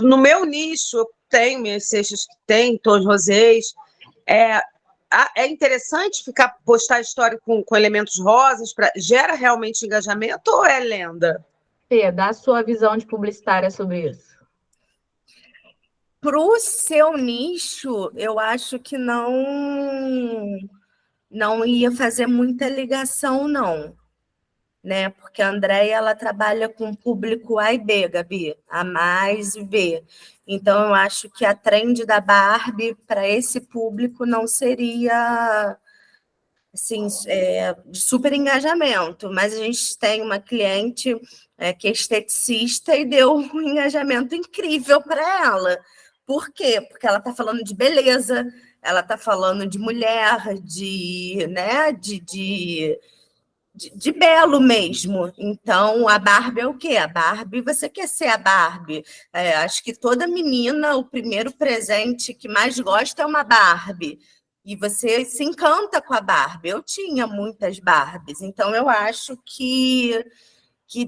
[SPEAKER 4] No meu nicho, eu tenho minhas cestas que tem tons rosés. É interessante postar história com elementos rosas, gera realmente engajamento ou é lenda?
[SPEAKER 1] Fê, dá a sua visão de publicitária sobre isso.
[SPEAKER 2] Para o seu nicho, eu acho que não ia fazer muita ligação, não. Né? Porque a Andréia, ela trabalha com público A e B, Gabi, A mais e B. Então, eu acho que a trend da Barbie para esse público não seria assim, de super engajamento, mas a gente tem uma cliente que é esteticista e deu um engajamento incrível para ela. Por quê? Porque ela está falando de beleza, ela está falando de mulher, né, de belo mesmo. Então, a Barbie é o quê? A Barbie, você quer ser a Barbie. Acho que toda menina, o primeiro presente que mais gosta é uma Barbie. E você se encanta com a Barbie. Eu tinha muitas Barbies. Então, eu acho que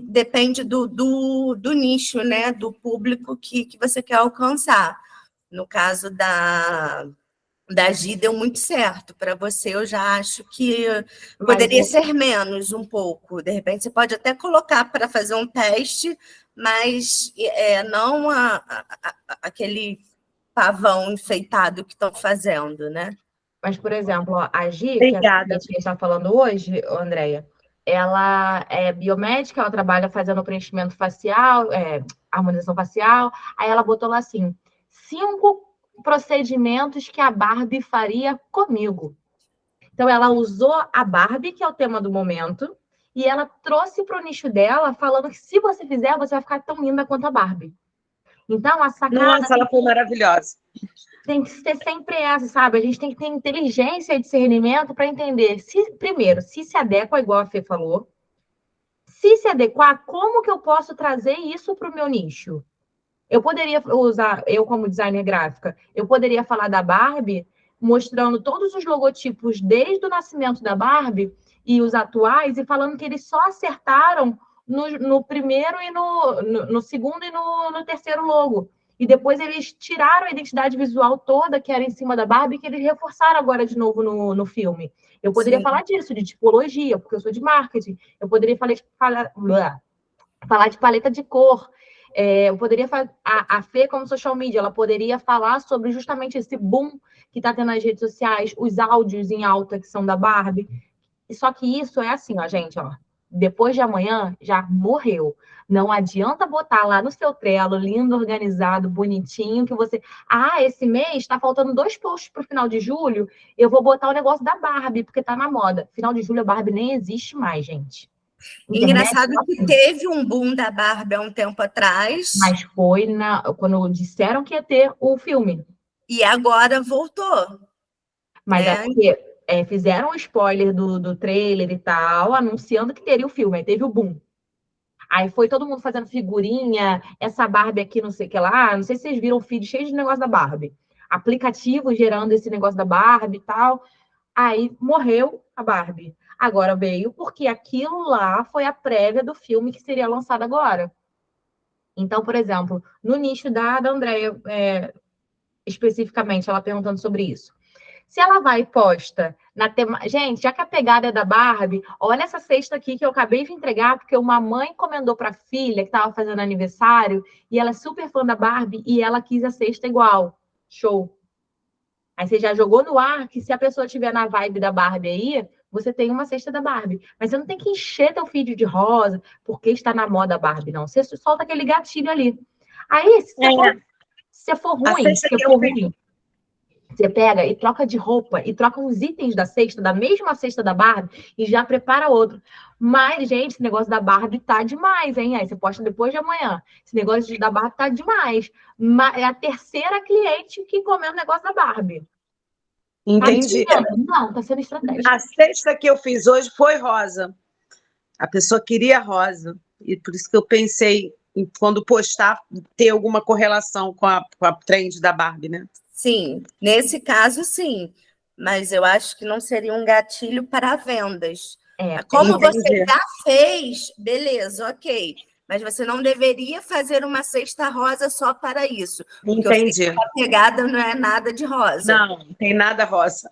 [SPEAKER 2] depende do nicho, né? Do público que você quer alcançar. No caso da Gi deu muito certo. Para você, eu já acho que poderia ser menos um pouco. De repente, você pode até colocar para fazer um teste, mas não aquele pavão enfeitado que estão fazendo, né?
[SPEAKER 1] Mas, por exemplo, a Gi,
[SPEAKER 4] Obrigada.
[SPEAKER 1] que a gente está falando hoje, Andréia, ela é biomédica, ela trabalha fazendo preenchimento facial, harmonização facial. Aí ela botou lá assim: 5 procedimentos que a Barbie faria comigo. Então, ela usou a Barbie, que é o tema do momento, e ela trouxe para o nicho dela, falando que se você fizer, você vai ficar tão linda quanto a Barbie. Então, a sacada...
[SPEAKER 4] Nossa, ela foi maravilhosa.
[SPEAKER 1] Tem que ser sempre essa, sabe? A gente tem que ter inteligência e discernimento para entender, primeiro, se adequa, igual a Fê falou. Se adequar, como que eu posso trazer isso para o meu nicho? Eu poderia usar, eu como designer gráfica, eu poderia falar da Barbie, mostrando todos os logotipos desde o nascimento da Barbie e os atuais, e falando que eles só acertaram no primeiro e no segundo e no terceiro logo. E depois eles tiraram a identidade visual toda que era em cima da Barbie, que eles reforçaram agora de novo no filme. Eu poderia falar disso, de tipologia, porque eu sou de marketing. Eu poderia falar de paleta de cor. Eu poderia falar, a Fê, como social media, ela poderia falar sobre justamente esse boom que está tendo nas redes sociais, os áudios em alta que são da Barbie. Só que isso é assim, ó, gente, ó. depois de amanhã já morreu. Não adianta botar lá no seu Trello, lindo, organizado, bonitinho, que você... Ah, esse mês está faltando 2 posts para o final de julho, eu vou botar o negócio da Barbie, porque tá na moda. Final de julho a Barbie nem existe mais, gente. Internet,
[SPEAKER 2] Engraçado que teve um boom da Barbie há um tempo atrás.
[SPEAKER 1] Mas foi quando disseram que ia ter o filme.
[SPEAKER 2] E agora voltou.
[SPEAKER 1] Mas é porque fizeram um spoiler do trailer e tal, anunciando que teria o filme. Aí teve o boom. Aí foi todo mundo fazendo figurinha, essa Barbie aqui, não sei o que lá. Não sei se vocês viram o feed cheio de negócio da Barbie. Aplicativo gerando esse negócio da Barbie e tal. Aí morreu a Barbie. Agora veio porque aquilo lá foi a prévia do filme que seria lançado agora. Então, por exemplo, no nicho da Andrea, especificamente, ela perguntando sobre isso. Se ela vai e posta na Gente, já que a pegada é da Barbie, olha essa cesta aqui que eu acabei de entregar, porque uma mãe encomendou para a filha que estava fazendo aniversário, e ela é super fã da Barbie, e ela quis a cesta igual. Show. Aí você já jogou no ar que se a pessoa tiver na vibe da Barbie aí, você tem uma cesta da Barbie. Mas você não tem que encher teu feed de rosa, porque está na moda Barbie, não. Você solta aquele gatilho ali. Aí, se for ruim, você pega e troca de roupa e troca uns itens da cesta, da mesma cesta da Barbie, e já prepara outro. Mas, gente, esse negócio da Barbie tá demais, hein? Aí você posta depois de amanhã. Esse negócio da Barbie tá demais. É a terceira cliente que comeu o negócio da Barbie.
[SPEAKER 4] Entendi.
[SPEAKER 1] Não, tá sendo estratégico.
[SPEAKER 4] A cesta que eu fiz hoje foi rosa. A pessoa queria rosa. E por isso que eu pensei em, quando postar, ter alguma correlação com a trend da Barbie, né?
[SPEAKER 2] Sim, nesse caso, sim. Mas eu acho que não seria um gatilho para vendas. Como você já fez, beleza, ok. Mas você não deveria fazer uma cesta rosa só para isso.
[SPEAKER 4] Entendi.
[SPEAKER 2] A pegada não é nada de rosa.
[SPEAKER 4] Não tem nada rosa.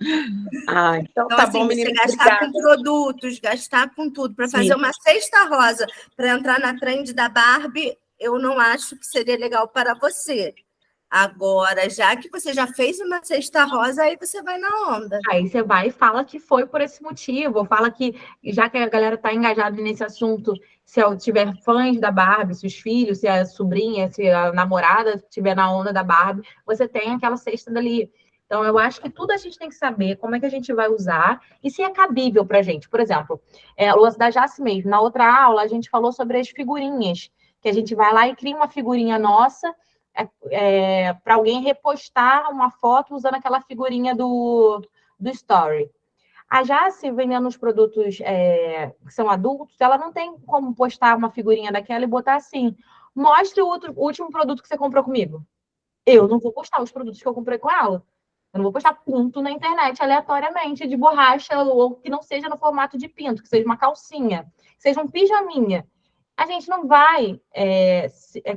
[SPEAKER 4] Então tá
[SPEAKER 2] assim,
[SPEAKER 4] bom,
[SPEAKER 2] você
[SPEAKER 4] menina.
[SPEAKER 2] gastar com produtos, gastar com tudo, para fazer uma cesta rosa, para entrar na trend da Barbie, eu não acho que seria legal para você. Agora, já que você já fez uma cesta rosa, aí você vai na onda.
[SPEAKER 1] Aí você vai e fala que foi por esse motivo, fala que, já que a galera está engajada nesse assunto, se eu tiver fãs da Barbie, se os filhos, se a sobrinha, se a namorada estiver na onda da Barbie, você tem aquela cesta dali. Então, eu acho que tudo a gente tem que saber como é que a gente vai usar e se é cabível para a gente. Por exemplo, o lance da Jace mesmo. Na outra aula, a gente falou sobre as figurinhas, que a gente vai lá e cria uma figurinha nossa, para alguém repostar uma foto usando aquela figurinha do Story. A Jace, vendendo os produtos que são adultos, ela não tem como postar uma figurinha daquela e botar assim, mostre o último produto que você comprou comigo. Eu não vou postar os produtos que eu comprei com ela. Eu não vou postar pinto na internet aleatoriamente de borracha, ou que não seja no formato de pinto, que seja uma calcinha, que seja um pijaminha. A gente não vai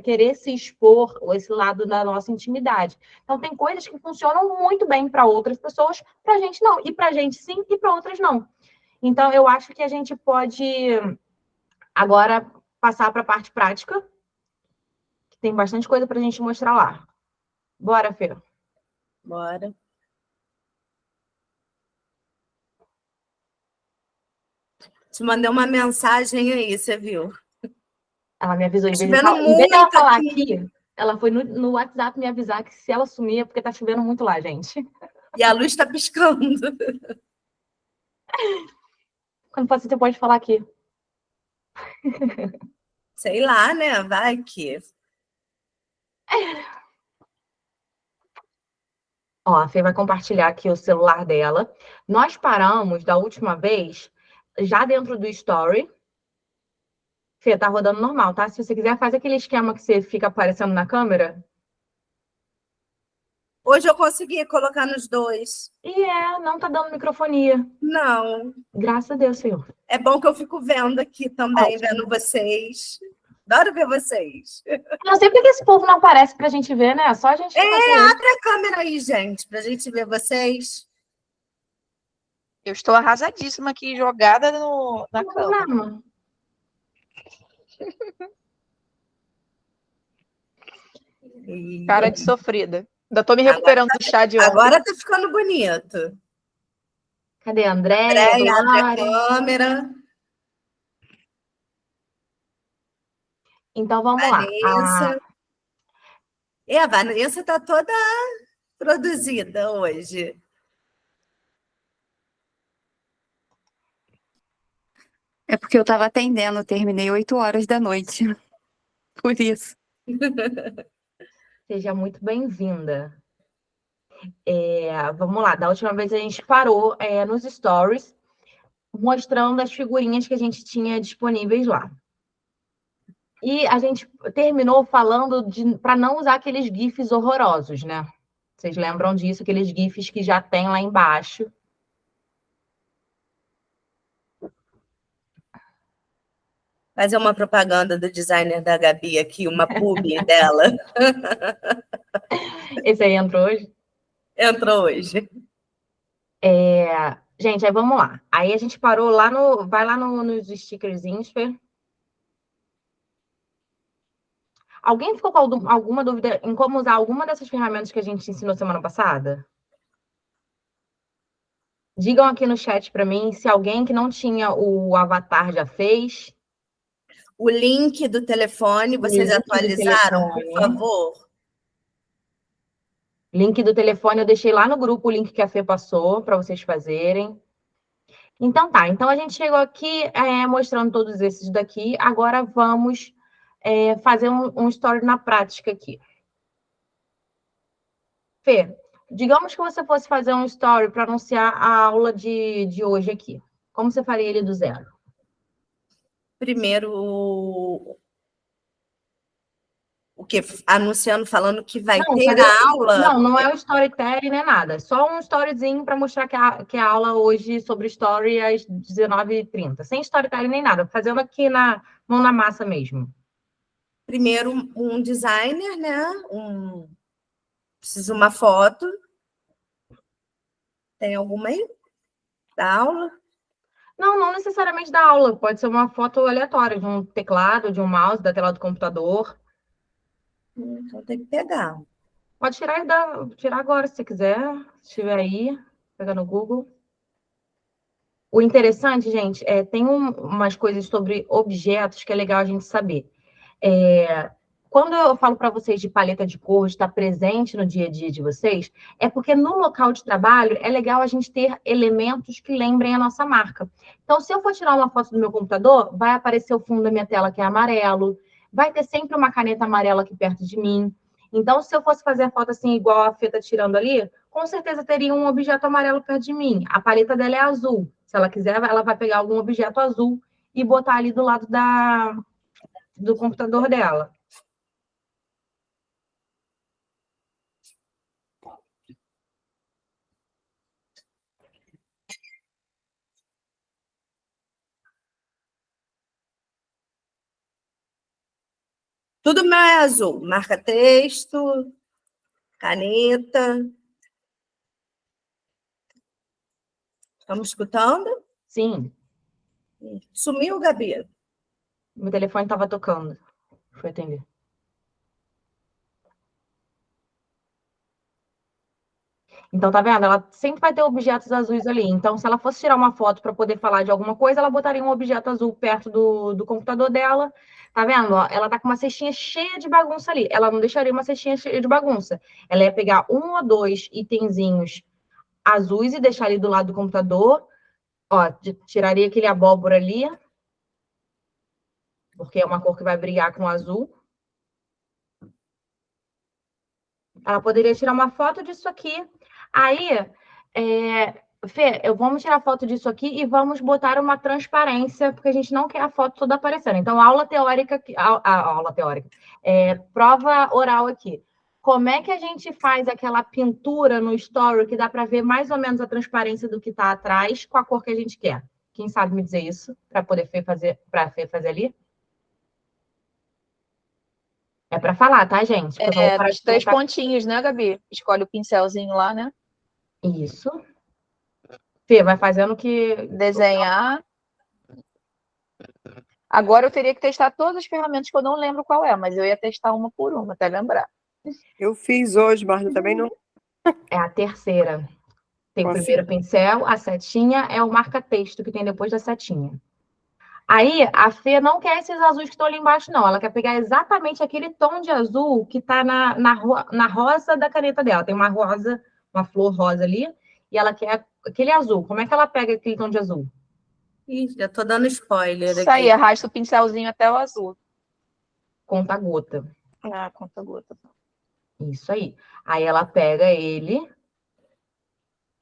[SPEAKER 1] querer se expor esse lado da nossa intimidade. Então, tem coisas que funcionam muito bem para outras pessoas, para a gente não. E para a gente sim, e para outras não. Então, eu acho que a gente pode agora passar para a parte prática, que tem bastante coisa para a gente mostrar lá. Bora, Fê.
[SPEAKER 2] Bora. Te mandei uma mensagem aí, você viu?
[SPEAKER 1] Ela me avisou, em vez de ela falar aqui, ela foi no WhatsApp me avisar que se ela sumir é porque tá chovendo muito lá, gente.
[SPEAKER 2] E a luz tá piscando.
[SPEAKER 1] Quando for assim, você pode falar aqui.
[SPEAKER 2] Sei lá, né? Vai que...
[SPEAKER 1] Ó, a Fê vai compartilhar aqui o celular dela. Nós paramos da última vez, já dentro do Story. Fê, tá rodando normal, tá? Se você quiser, faz aquele esquema que você fica aparecendo na câmera.
[SPEAKER 2] Hoje eu consegui colocar nos dois.
[SPEAKER 1] Não tá dando microfonia.
[SPEAKER 2] Não.
[SPEAKER 1] Graças a Deus, Senhor.
[SPEAKER 2] É bom que eu fico vendo aqui também, vendo vocês. Adoro ver vocês.
[SPEAKER 1] Eu não sei porque esse povo não aparece pra gente ver, né? Só a gente...
[SPEAKER 2] abre a câmera aí, gente, pra gente ver vocês.
[SPEAKER 3] Eu estou arrasadíssima aqui, jogada na cama.
[SPEAKER 1] Não.
[SPEAKER 3] Cara de sofrida. Ainda tô me recuperando do chá de ontem.
[SPEAKER 2] Agora tá ficando bonito.
[SPEAKER 1] Cadê a Andréia?
[SPEAKER 2] Abre a câmera.
[SPEAKER 1] Então, vamos lá.
[SPEAKER 2] Vanessa. A Vanessa está toda produzida hoje.
[SPEAKER 6] É porque eu estava atendendo, eu terminei 8 horas da noite. Por isso.
[SPEAKER 1] Seja muito bem-vinda. Vamos lá, da última vez a gente parou nos stories, mostrando as figurinhas que a gente tinha disponíveis lá. E a gente terminou falando para não usar aqueles GIFs horrorosos, né? Vocês lembram disso, aqueles GIFs que já tem lá embaixo.
[SPEAKER 2] Fazer uma propaganda do designer da Gabi aqui, uma publi dela.
[SPEAKER 1] Esse aí entrou hoje?
[SPEAKER 2] Entrou hoje.
[SPEAKER 1] Gente, aí vamos lá. Aí a gente parou lá no... Vai lá nos stickerzinhos, Fê. Alguém ficou com alguma dúvida em como usar alguma dessas ferramentas que a gente ensinou semana passada? Digam aqui no chat para mim se alguém que não tinha o avatar já fez.
[SPEAKER 2] O link do telefone, vocês atualizaram, por favor?
[SPEAKER 1] Link do telefone, eu deixei lá no grupo o link que a Fê passou para vocês fazerem. Então tá, então a gente chegou aqui mostrando todos esses daqui. Agora vamos fazer um story na prática aqui. Fê, digamos que você fosse fazer um story para anunciar a aula de hoje aqui. Como você faria ele do zero?
[SPEAKER 2] Primeiro, o quê? Anunciando, falando que vai ter a aula?
[SPEAKER 1] Não é o storytelling, nem nada. Só um storyzinho para mostrar que a aula hoje sobre story é às 19h30. Sem storytelling nem nada. Fazendo aqui na mão na massa mesmo.
[SPEAKER 2] Primeiro, um designer, né? Preciso uma foto. Tem alguma aí? Da aula?
[SPEAKER 1] Não necessariamente da aula. Pode ser uma foto aleatória de um teclado, de um mouse, da tela do computador.
[SPEAKER 2] Então tem que pegar.
[SPEAKER 1] Pode tirar agora, se você quiser. Se estiver aí, pega no Google. O interessante, gente, tem umas coisas sobre objetos que é legal a gente saber. Quando eu falo para vocês de paleta de cor, de estar presente no dia a dia de vocês, é porque no local de trabalho é legal a gente ter elementos que lembrem a nossa marca. Então, se eu for tirar uma foto do meu computador, vai aparecer o fundo da minha tela que é amarelo, vai ter sempre uma caneta amarela aqui perto de mim. Então, se eu fosse fazer a foto assim, igual a Fê tá tirando ali, com certeza teria um objeto amarelo perto de mim. A paleta dela é azul. Se ela quiser, ela vai pegar algum objeto azul e botar ali do lado do computador dela.
[SPEAKER 2] Tudo meu é azul. Marca texto, caneta. Estamos escutando?
[SPEAKER 1] Sim.
[SPEAKER 2] Sumiu, Gabi?
[SPEAKER 1] Meu telefone estava tocando. Foi atender. Então, tá vendo? Ela sempre vai ter objetos azuis ali. Então, se ela fosse tirar uma foto para poder falar de alguma coisa, ela botaria um objeto azul perto do computador dela. Tá vendo? Ó, ela tá com uma cestinha cheia de bagunça ali. Ela não deixaria uma cestinha cheia de bagunça. Ela ia pegar um ou dois itenzinhos azuis e deixar ali do lado do computador. Ó, tiraria aquele abóbora ali, porque é uma cor que vai brigar com o azul. Ela poderia tirar uma foto disso aqui. Aí, Fê, vamos tirar foto disso aqui e vamos botar uma transparência, porque a gente não quer a foto toda aparecendo. Então, aula teórica, aula teórica, prova oral aqui. Como é que a gente faz aquela pintura no story que dá para ver mais ou menos a transparência do que está atrás com a cor que a gente quer? Quem sabe me dizer isso, para poder fazer ali? É para falar, tá, gente?
[SPEAKER 3] Os 3 pontinhos, né, Gabi? Escolhe o pincelzinho lá, né?
[SPEAKER 1] Isso. Fê, vai fazendo que...
[SPEAKER 3] Desenhar. Agora eu teria que testar todas as ferramentas que eu não lembro qual é, mas eu ia testar uma por uma, até lembrar.
[SPEAKER 5] Eu fiz hoje, mas também não...
[SPEAKER 1] É a terceira. Tem o primeiro pincel, a setinha é o marca-texto que tem depois da setinha. Aí, a Fê não quer esses azuis que estão ali embaixo, não. Ela quer pegar exatamente aquele tom de azul que está na rosa da caneta dela. Tem uma rosa, uma flor rosa ali, e ela quer aquele azul. Como é que ela pega aquele tom de azul?
[SPEAKER 2] Ih, já tô dando spoiler
[SPEAKER 3] Isso aí,
[SPEAKER 2] aqui.
[SPEAKER 3] arrasta o pincelzinho até o azul.
[SPEAKER 1] Conta-gota.
[SPEAKER 3] Ah, conta-gota.
[SPEAKER 1] Isso aí. Aí ela pega ele,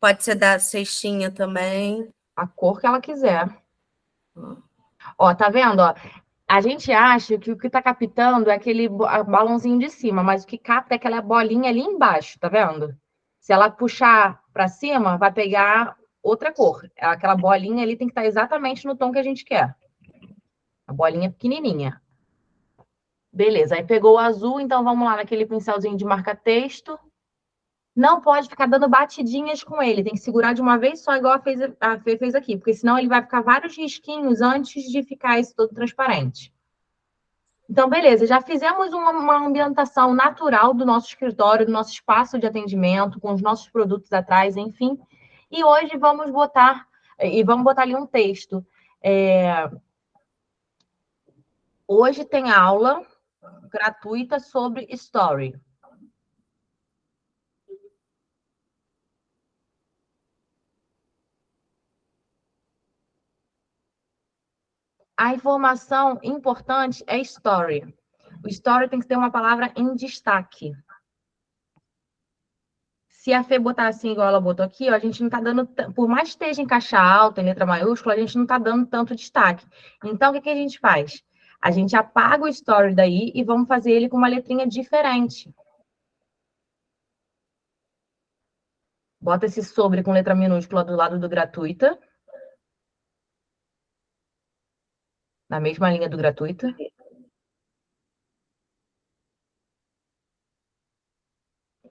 [SPEAKER 2] Pode ser da cestinha também.
[SPEAKER 1] a cor que ela quiser. Ó, tá vendo? Ó, a gente acha que o que tá captando é aquele balãozinho de cima, mas o que capta é aquela bolinha ali embaixo, tá vendo? Se ela puxar para cima, vai pegar outra cor. Aquela bolinha ali tem que estar exatamente no tom que a gente quer. A bolinha pequenininha. Beleza, aí pegou o azul, então vamos lá naquele pincelzinho de marca-texto. Não pode ficar dando batidinhas com ele, tem que segurar de uma vez só, igual a Fê fez aqui, porque senão ele vai ficar vários risquinhos antes de ficar esse todo transparente. Então, beleza, já fizemos uma ambientação natural do nosso escritório, do nosso espaço de atendimento, com os nossos produtos atrás, enfim. E hoje vamos botar ali um texto. Hoje tem aula gratuita sobre Story. A informação importante é Story. O Story tem que ter uma palavra em destaque. Se a Fê botar assim, igual ela botou aqui, ó, a gente não está dando, por mais que esteja em caixa alta, em letra maiúscula, a gente não está dando tanto destaque. Então, o que a gente faz? A gente apaga o Story daí e vamos fazer ele com uma letrinha diferente. Bota esse sobre com letra minúscula do lado do gratuita. Na mesma linha do gratuita.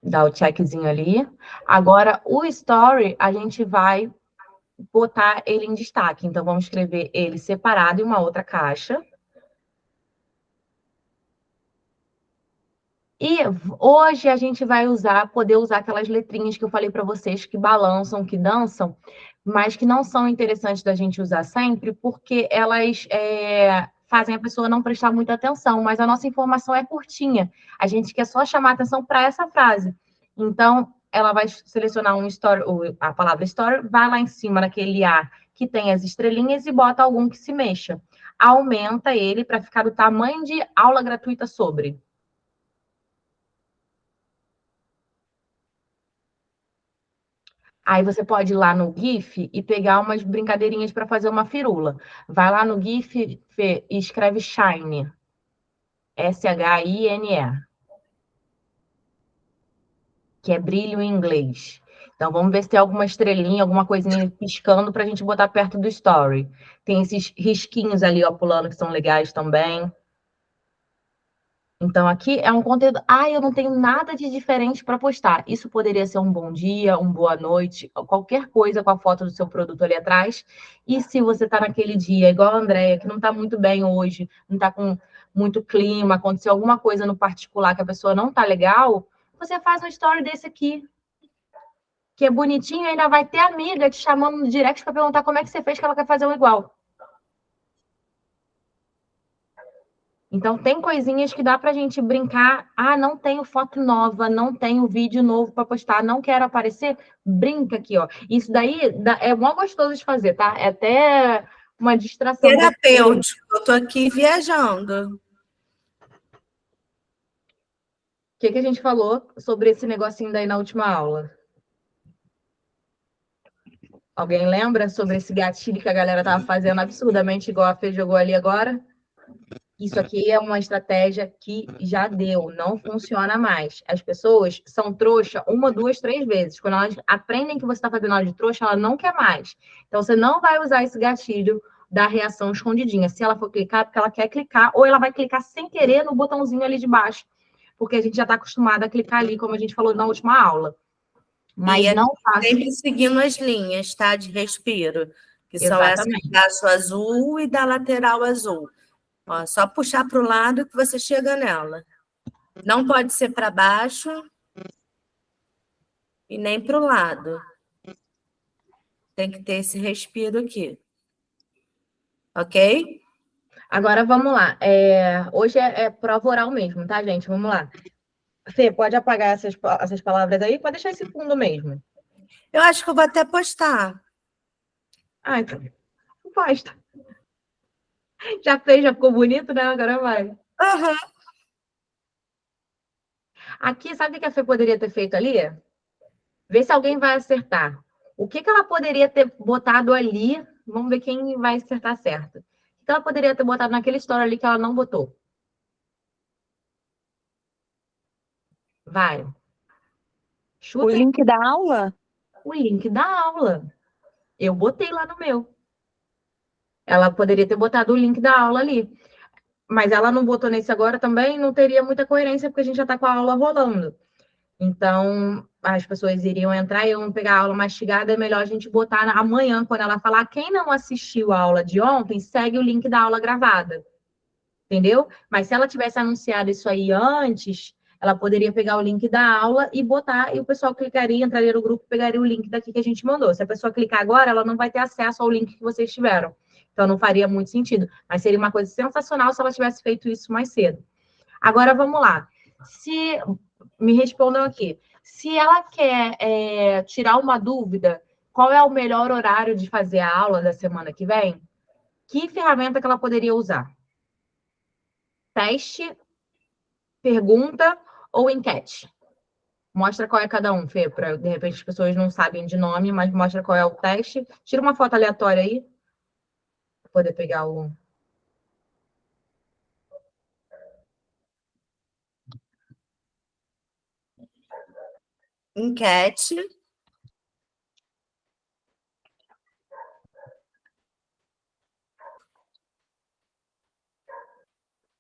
[SPEAKER 1] Dá o checkzinho ali. Agora, o Story, a gente vai botar ele em destaque. Então, vamos escrever ele separado em uma outra caixa. E hoje a gente vai poder usar aquelas letrinhas que eu falei para vocês que balançam, que dançam, mas que não são interessantes da gente usar sempre, porque elas fazem a pessoa não prestar muita atenção, mas a nossa informação é curtinha. A gente quer só chamar atenção para essa frase. Então, ela vai selecionar a palavra story, vai lá em cima naquele A que tem as estrelinhas e bota algum que se mexa. Aumenta ele para ficar do tamanho de aula gratuita sobre. Aí você pode ir lá no GIF e pegar umas brincadeirinhas para fazer uma firula. Vai lá no GIF e escreve Shine. S-H-I-N-E. Que é brilho em inglês. Então, vamos ver se tem alguma estrelinha, alguma coisinha piscando para a gente botar perto do story. Tem esses risquinhos ali, ó, pulando, que são legais também. Então, aqui é um conteúdo. Ah, eu não tenho nada de diferente para postar. Isso poderia ser um bom dia, uma boa noite, qualquer coisa com a foto do seu produto ali atrás. E se você está naquele dia, igual a Andréia, que não está muito bem hoje, não está com muito clima, aconteceu alguma coisa no particular que a pessoa não está legal, você faz um story desse aqui, que é bonitinho, e ainda vai ter amiga te chamando no direct para perguntar como é que você fez, que ela quer fazer um igual. Então, tem coisinhas que dá para a gente brincar. Ah, não tenho foto nova, não tenho vídeo novo para postar, não quero aparecer. Brinca aqui, ó. Isso daí é mó gostoso de fazer, tá? É até uma distração.
[SPEAKER 2] Terapêutico, eu tô aqui viajando.
[SPEAKER 1] O que a gente falou sobre esse negocinho daí na última aula? Alguém lembra sobre esse gatilho que a galera tava fazendo absurdamente igual a Fê jogou ali agora? Isso aqui é uma estratégia que já deu, não funciona mais. As pessoas são trouxa uma, duas, três vezes. Quando elas aprendem que você está fazendo aula de trouxa, ela não quer mais. Então, você não vai usar esse gatilho da reação escondidinha. Se ela for clicar, porque ela quer clicar, ou ela vai clicar sem querer no botãozinho ali de baixo, porque a gente já está acostumado a clicar ali, como a gente falou na última aula. Mas não faça.
[SPEAKER 2] Sempre seguindo as linhas, tá? De respiro, que são essas
[SPEAKER 1] Exatamente.
[SPEAKER 2] do braço azul e da lateral azul. Ó, só puxar para o lado que você chega nela. Não pode ser para baixo e nem para o lado. Tem que ter esse respiro aqui. Ok?
[SPEAKER 1] Agora vamos lá. Hoje é prova oral mesmo, tá, gente? Vamos lá. Fê, pode apagar essas palavras aí? Pode deixar esse fundo mesmo.
[SPEAKER 2] Eu acho que eu vou até postar.
[SPEAKER 1] Ah, então. Posta. Já fez, já ficou bonito, né? Agora vai.
[SPEAKER 2] Aham.
[SPEAKER 1] Aqui, sabe o que a Fê poderia ter feito ali? Vê se alguém vai acertar. O que ela poderia ter botado ali? Vamos ver quem vai acertar certo. O que ela poderia ter botado naquela história ali que ela não botou? Vai.
[SPEAKER 6] O
[SPEAKER 1] Chuta aí.
[SPEAKER 6] link da aula?
[SPEAKER 1] O link da aula. Eu botei lá no meu. Ela poderia ter botado o link da aula ali. Mas ela não botou nesse agora também, não teria muita coerência, porque a gente já está com a aula rolando. Então, as pessoas iriam entrar e iam pegar a aula mastigada, é melhor a gente botar amanhã, quando ela falar, quem não assistiu a aula de ontem, segue o link da aula gravada. Entendeu? Mas se ela tivesse anunciado isso aí antes, ela poderia pegar o link da aula e botar, e o pessoal clicaria, entraria no grupo, pegaria o link daqui que a gente mandou. Se a pessoa clicar agora, ela não vai ter acesso ao link que vocês tiveram. Então, não faria muito sentido. Mas seria uma coisa sensacional se ela tivesse feito isso mais cedo. Agora, vamos lá. Me respondam aqui. Se ela quer tirar uma dúvida, qual é o melhor horário de fazer a aula da semana que vem? Que ferramenta que ela poderia usar? Teste, pergunta ou enquete? Mostra qual é cada um, Fê, para de repente as pessoas não sabem de nome, mas mostra qual é o teste. Tira uma foto aleatória aí, para poder pegar o...
[SPEAKER 2] Enquete.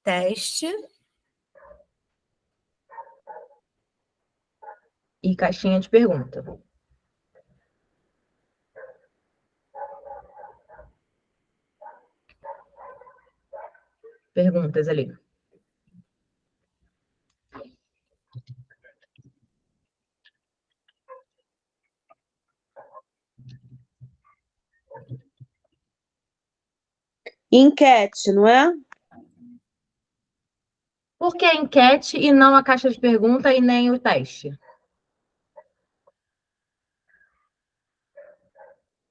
[SPEAKER 2] Teste.
[SPEAKER 1] E caixinha de pergunta. Perguntas ali.
[SPEAKER 4] Enquete, não é?
[SPEAKER 1] Por que a enquete e não a caixa de pergunta e nem o teste?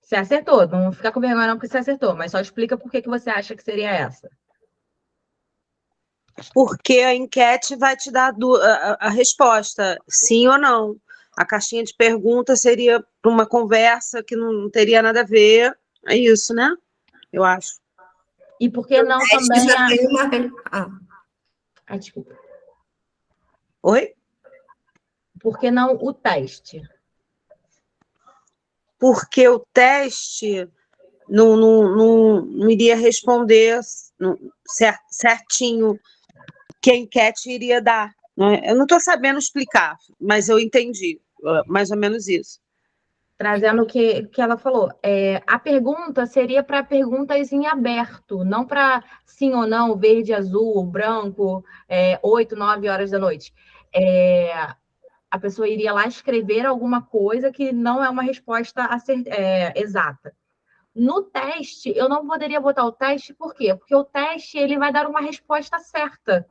[SPEAKER 1] Você acertou, não fica com vergonha não porque você acertou, mas só explica por que você acha que seria essa.
[SPEAKER 4] Porque a enquete vai te dar a resposta, sim ou não. A caixinha de perguntas seria para uma conversa que não teria nada a ver. É isso, né? Eu acho.
[SPEAKER 1] E por que não
[SPEAKER 2] Teste
[SPEAKER 1] também
[SPEAKER 2] já
[SPEAKER 1] a...
[SPEAKER 2] tem uma...
[SPEAKER 1] Ah, desculpa.
[SPEAKER 4] Oi?
[SPEAKER 1] Por que não o teste?
[SPEAKER 4] Porque o teste não iria responder certinho que a enquete iria dar. Né? Eu não estou sabendo explicar, mas eu entendi mais ou menos isso.
[SPEAKER 1] Trazendo o que ela falou. A pergunta seria para perguntas em aberto, não para sim ou não, verde, azul, branco, 8, 9 horas da noite. A pessoa iria lá escrever alguma coisa que não é uma resposta exata. No teste, eu não poderia botar o teste, por quê? Porque o teste ele vai dar uma resposta certa.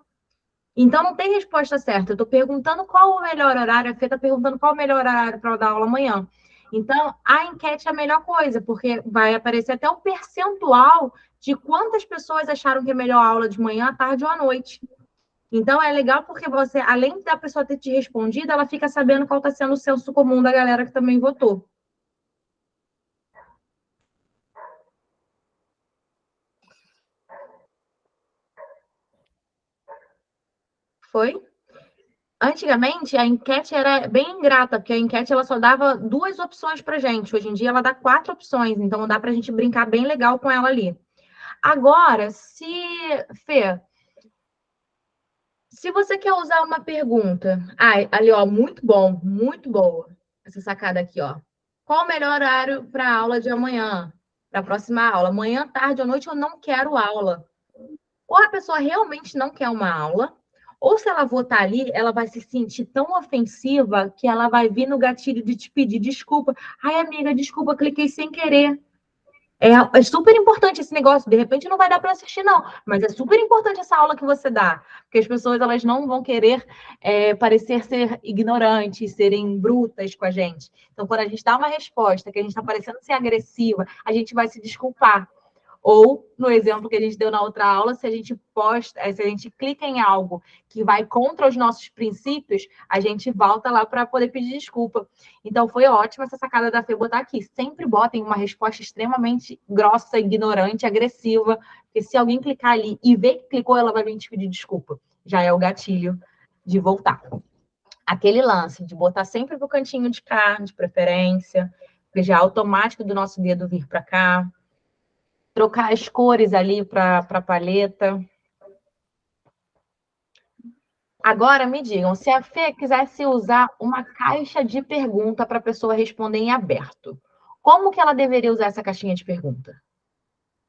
[SPEAKER 1] Então, não tem resposta certa. Eu estou perguntando qual o melhor horário, a Fê está perguntando qual o melhor horário para eu dar aula amanhã. Então, a enquete é a melhor coisa, porque vai aparecer até o percentual de quantas pessoas acharam que é melhor aula de manhã, à tarde ou à noite. Então, é legal porque você, além da pessoa ter te respondido, ela fica sabendo qual está sendo o senso comum da galera que também votou. Foi? Antigamente, a enquete era bem ingrata, porque a enquete ela só dava 2 opções para gente. Hoje em dia, ela dá 4 opções, então dá para a gente brincar bem legal com ela ali. Agora, Fê, se você quer usar uma pergunta... ali, ó, muito bom, muito boa essa sacada aqui, ó. Qual o melhor horário para a aula de amanhã? Para a próxima aula? Amanhã, tarde ou noite, eu não quero aula. Ou a pessoa realmente não quer uma aula, ou se ela votar ali, ela vai se sentir tão ofensiva que ela vai vir no gatilho de te pedir desculpa. Ai, amiga, desculpa, cliquei sem querer. É super importante esse negócio. De repente não vai dar para assistir, não. Mas é super importante essa aula que você dá. Porque as pessoas elas não vão querer parecer ser ignorantes, serem brutas com a gente. Então, quando a gente dá uma resposta que a gente está parecendo ser agressiva, a gente vai se desculpar. Ou, no exemplo que a gente deu na outra aula, se a gente se a gente clica em algo que vai contra os nossos princípios, a gente volta lá para poder pedir desculpa. Então, foi ótima essa sacada da Fê botar aqui. Sempre botem uma resposta extremamente grossa, ignorante, agressiva, porque se alguém clicar ali e ver que clicou, ela vai vir te pedir desculpa. Já é o gatilho de voltar. Aquele lance de botar sempre pro cantinho de cá, de preferência, porque já é automático do nosso dedo vir para cá. Trocar as cores ali para a paleta. Agora me digam, se a Fê quisesse usar uma caixa de pergunta para a pessoa responder em aberto, como que ela deveria usar essa caixinha de pergunta?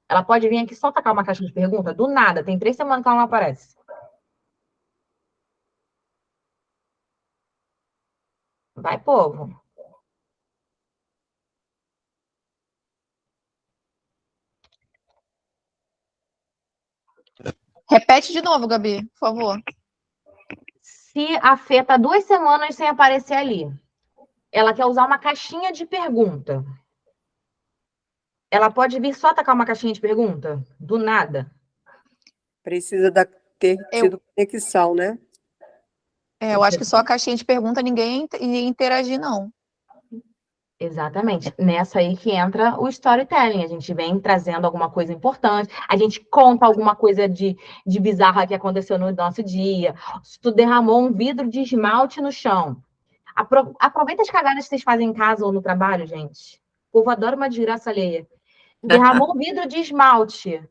[SPEAKER 1] Ela pode vir aqui só tacar uma caixa de pergunta? Do nada, tem 3 semanas que ela não aparece. Vai, povo.
[SPEAKER 3] Repete de novo, Gabi, por favor.
[SPEAKER 1] Se a Fê está 2 semanas sem aparecer ali, ela quer usar uma caixinha de pergunta. Ela pode vir só tacar uma caixinha de pergunta? Do nada.
[SPEAKER 5] Precisa ter tido conexão, né?
[SPEAKER 3] Eu acho que só a caixinha de pergunta ninguém ia interagir, não.
[SPEAKER 1] Exatamente. Nessa aí que entra o storytelling. A gente vem trazendo alguma coisa importante, a gente conta alguma coisa de bizarra que aconteceu no nosso dia. Se tu derramou um vidro de esmalte no chão. Aproveita as cagadas que vocês fazem em casa ou no trabalho, gente. O povo adora uma desgraça alheia. Derramou um vidro de esmalte.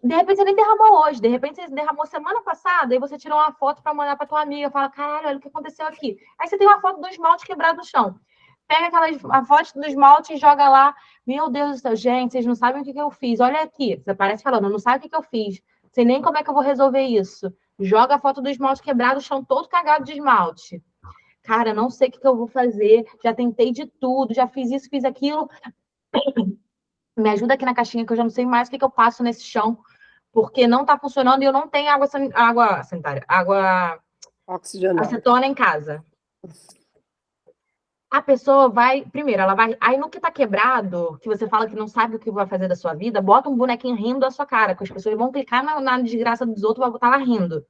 [SPEAKER 1] De repente você nem derramou hoje, de repente você derramou semana passada, e você tirou uma foto para mandar para tua amiga, fala, caralho, olha o que aconteceu aqui. Aí você tem uma foto do esmalte quebrado no chão. Pega a foto do esmalte e joga lá. Meu Deus do céu, gente, vocês não sabem o que eu fiz. Olha aqui. Você parece falando, não sabe o que eu fiz. Não sei nem como é que eu vou resolver isso. Joga a foto do esmalte quebrado, o chão todo cagado de esmalte. Cara, não sei o que eu vou fazer. Já tentei de tudo, já fiz isso, fiz aquilo. Me ajuda aqui na caixinha que eu já não sei mais o que eu passo nesse chão, porque não tá funcionando e eu não tenho água sanitária, água
[SPEAKER 5] Oxigenada.
[SPEAKER 1] acetona em casa. A pessoa vai, primeiro, ela vai. Aí no que tá quebrado, que você fala que não sabe o que vai fazer da sua vida, bota um bonequinho rindo da sua cara, que as pessoas vão clicar na desgraça dos outros, vai botar lá rindo.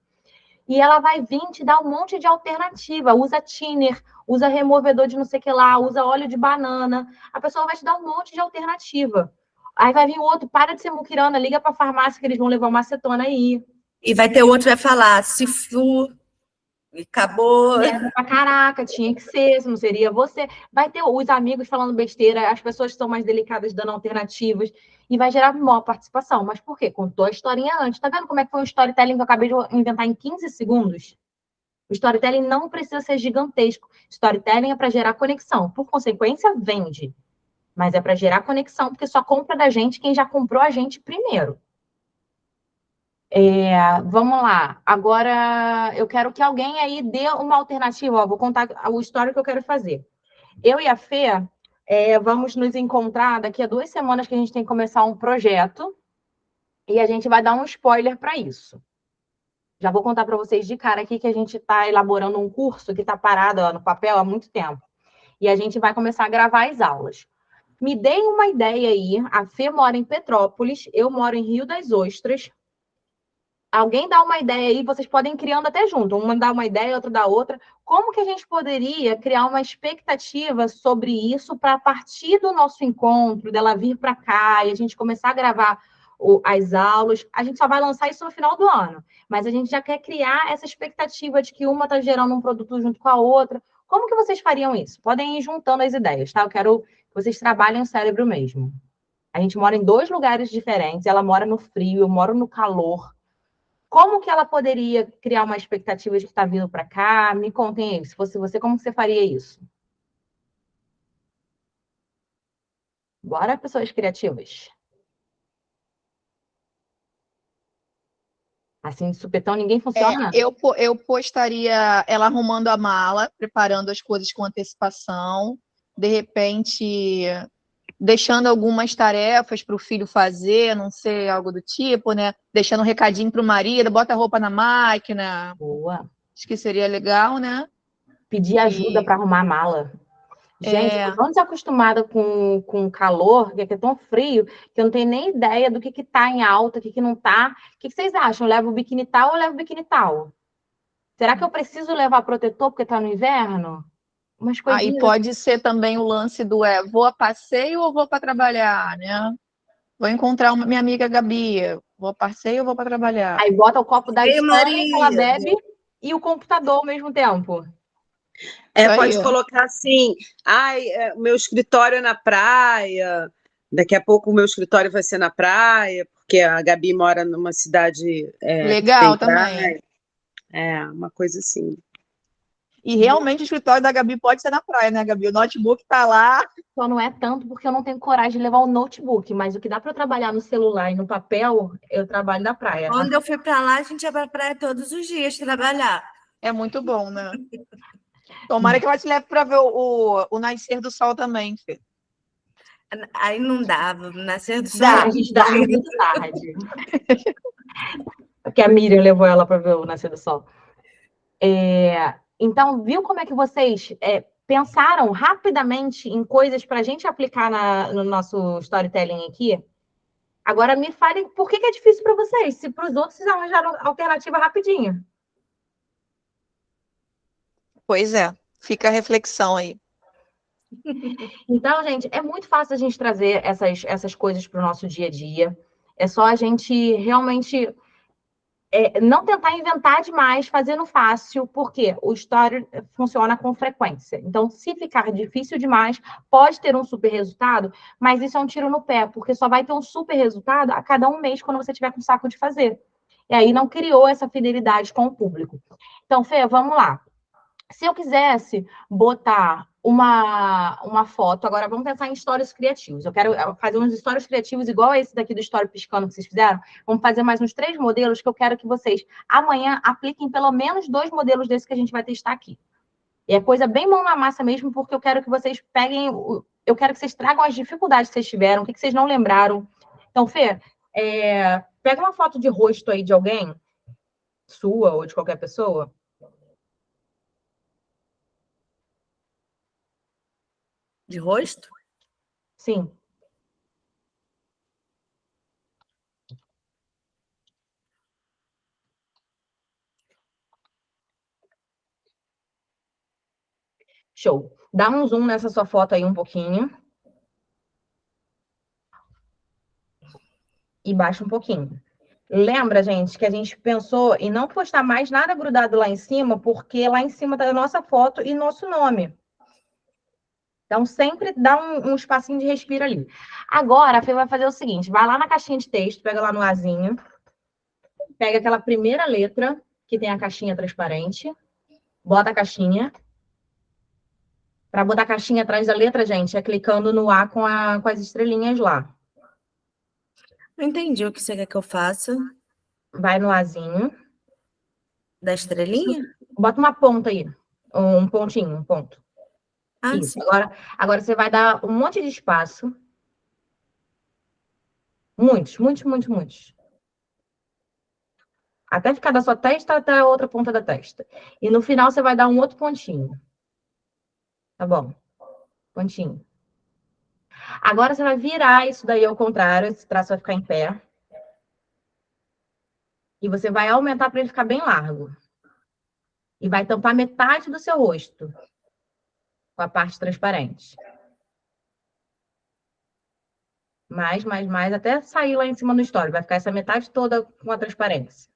[SPEAKER 1] E ela vai vir te dar um monte de alternativa. Usa thinner, usa removedor de não sei o que lá, usa óleo de banana. A pessoa vai te dar um monte de alternativa. Aí vai vir outro, para de ser muquirana, liga para a farmácia que eles vão levar uma acetona aí.
[SPEAKER 2] E vai ter outro que vai falar, se fu, e acabou.
[SPEAKER 1] Pra caraca, tinha que ser, se não seria você. Vai ter os amigos falando besteira, as pessoas que são mais delicadas dando alternativas, e vai gerar maior participação. Mas por quê? Contou a historinha antes. Tá vendo como é que foi um storytelling que eu acabei de inventar em 15 segundos? O storytelling não precisa ser gigantesco. Storytelling é para gerar conexão. Por consequência, vende. Mas é para gerar conexão, porque só compra da gente quem já comprou a gente primeiro. Vamos lá. Agora, eu quero que alguém aí dê uma alternativa. Ó, vou contar o story que eu quero fazer. Eu e a Fê vamos nos encontrar daqui a 2 semanas que a gente tem que começar um projeto. E a gente vai dar um spoiler para isso. Já vou contar para vocês de cara aqui que a gente está elaborando um curso que está parado no papel há muito tempo. E a gente vai começar a gravar as aulas. Me deem uma ideia aí. A Fê mora em Petrópolis, eu moro em Rio das Ostras. Alguém dá uma ideia aí, vocês podem ir criando até junto. Uma dá uma ideia, outra dá outra. Como que a gente poderia criar uma expectativa sobre isso para a partir do nosso encontro, dela vir para cá e a gente começar a gravar as aulas? A gente só vai lançar isso no final do ano, mas a gente já quer criar essa expectativa de que uma está gerando um produto junto com a outra. Como que vocês fariam isso? Podem ir juntando as ideias, tá? Eu quero que vocês trabalhem o cérebro mesmo. A gente mora em 2 lugares diferentes, ela mora no frio, eu moro no calor. Como que ela poderia criar uma expectativa de que está vindo para cá? Me contem aí, se fosse você, como que você faria isso? Bora, pessoas criativas. Assim, de supetão, ninguém funciona?
[SPEAKER 3] Eu postaria ela arrumando a mala, preparando as coisas com antecipação. De repente, deixando algumas tarefas para o filho fazer, não sei, algo do tipo, né? Deixando um recadinho para o marido, bota a roupa na máquina.
[SPEAKER 1] Boa.
[SPEAKER 3] Acho que seria legal, né?
[SPEAKER 1] Pedir ajuda para arrumar a mala. Gente, eu tô tão desacostumada com calor, que aqui é tão frio, que eu não tenho nem ideia do que tá em alta, o que não tá. O que vocês acham? Levo o biquíni tal ou levo o biquíni tal? Será que eu preciso levar protetor porque tá no inverno? Umas
[SPEAKER 3] Aí
[SPEAKER 1] coisinhas.
[SPEAKER 3] pode ser também o lance do vou a passeio ou vou para trabalhar, né? Vou encontrar minha amiga Gabi, vou a passeio ou vou para trabalhar?
[SPEAKER 1] Aí bota o copo da
[SPEAKER 2] Ei,
[SPEAKER 1] Espanha que ela
[SPEAKER 2] marido.
[SPEAKER 1] bebe e o computador ao mesmo tempo.
[SPEAKER 4] Pode
[SPEAKER 3] Aí,
[SPEAKER 4] colocar assim, o meu escritório é na praia, daqui a pouco o meu escritório vai ser na praia, porque a Gabi mora numa cidade que tem
[SPEAKER 3] legal também.
[SPEAKER 4] praia. Uma coisa assim.
[SPEAKER 3] E realmente o escritório da Gabi pode ser na praia, né, Gabi? O notebook tá lá.
[SPEAKER 1] Só não é tanto porque eu não tenho coragem de levar o notebook, mas o que dá para eu trabalhar no celular e no papel, eu trabalho na praia.
[SPEAKER 2] Quando eu fui para lá, a gente ia para a praia todos os dias trabalhar.
[SPEAKER 3] É muito bom, né? Tomara que ela te leve para ver o nascer do sol também, Fê.
[SPEAKER 2] Aí não dava, nascer do sol.
[SPEAKER 3] Dá.
[SPEAKER 1] A gente dorme muito tarde. Porque a Miriam levou ela para ver o nascer do sol. Então, viu como é que vocês pensaram rapidamente em coisas para a gente aplicar no nosso storytelling aqui? Agora me falem por que é difícil para vocês, se para os outros vocês arranjaram alternativa rapidinho.
[SPEAKER 3] Pois é, fica a reflexão aí.
[SPEAKER 1] Então, gente, é muito fácil a gente trazer essas coisas para o nosso dia a dia. É só a gente realmente não tentar inventar demais, fazendo fácil, porque o story funciona com frequência. Então, se ficar difícil demais, pode ter um super resultado, mas isso é um tiro no pé, porque só vai ter um super resultado a cada um mês quando você tiver com saco de fazer. E aí não criou essa fidelidade com o público. Então, Fê, vamos lá. Se eu quisesse botar uma foto, agora vamos pensar em stories criativos. Eu quero fazer uns stories criativos igual esse daqui do Story Piscando que vocês fizeram. Vamos fazer mais uns 3 modelos que eu quero que vocês amanhã apliquem pelo menos 2 modelos desses que a gente vai testar aqui. E é coisa bem mão na massa mesmo, porque eu quero que vocês peguem, eu quero que vocês tragam as dificuldades que vocês tiveram, o que vocês não lembraram. Então, Fê, pega uma foto de rosto aí de alguém, sua ou de qualquer pessoa.
[SPEAKER 2] De rosto?
[SPEAKER 1] Sim. Show. Dá um zoom nessa sua foto aí um pouquinho. E baixa um pouquinho. Lembra, gente, que a gente pensou em não postar mais nada grudado lá em cima, porque lá em cima tá a nossa foto e nosso nome. Então, sempre dá um espacinho de respiro ali. Agora, a Fê vai fazer o seguinte: vai lá na caixinha de texto, pega lá no Azinho, pega aquela primeira letra, que tem a caixinha transparente, bota a caixinha. Para botar a caixinha atrás da letra, gente, é clicando no A com as estrelinhas lá.
[SPEAKER 2] Não entendi o que você quer que eu faça.
[SPEAKER 1] Vai no Azinho.
[SPEAKER 2] Da estrelinha?
[SPEAKER 1] Bota uma ponta aí. Um pontinho, um ponto. Isso.
[SPEAKER 2] Sim.
[SPEAKER 1] Agora você vai dar um monte de espaço. Muitos, muitos, muitos, muitos. Até ficar da sua testa até a outra ponta da testa. E no final você vai dar um outro pontinho. Tá bom? Pontinho. Agora você vai virar isso daí ao contrário. Esse traço vai ficar em pé. E você vai aumentar para ele ficar bem largo. E vai tampar metade do seu rosto. Com a parte transparente. Mais, até sair lá em cima do story. Vai ficar essa metade toda com a transparência.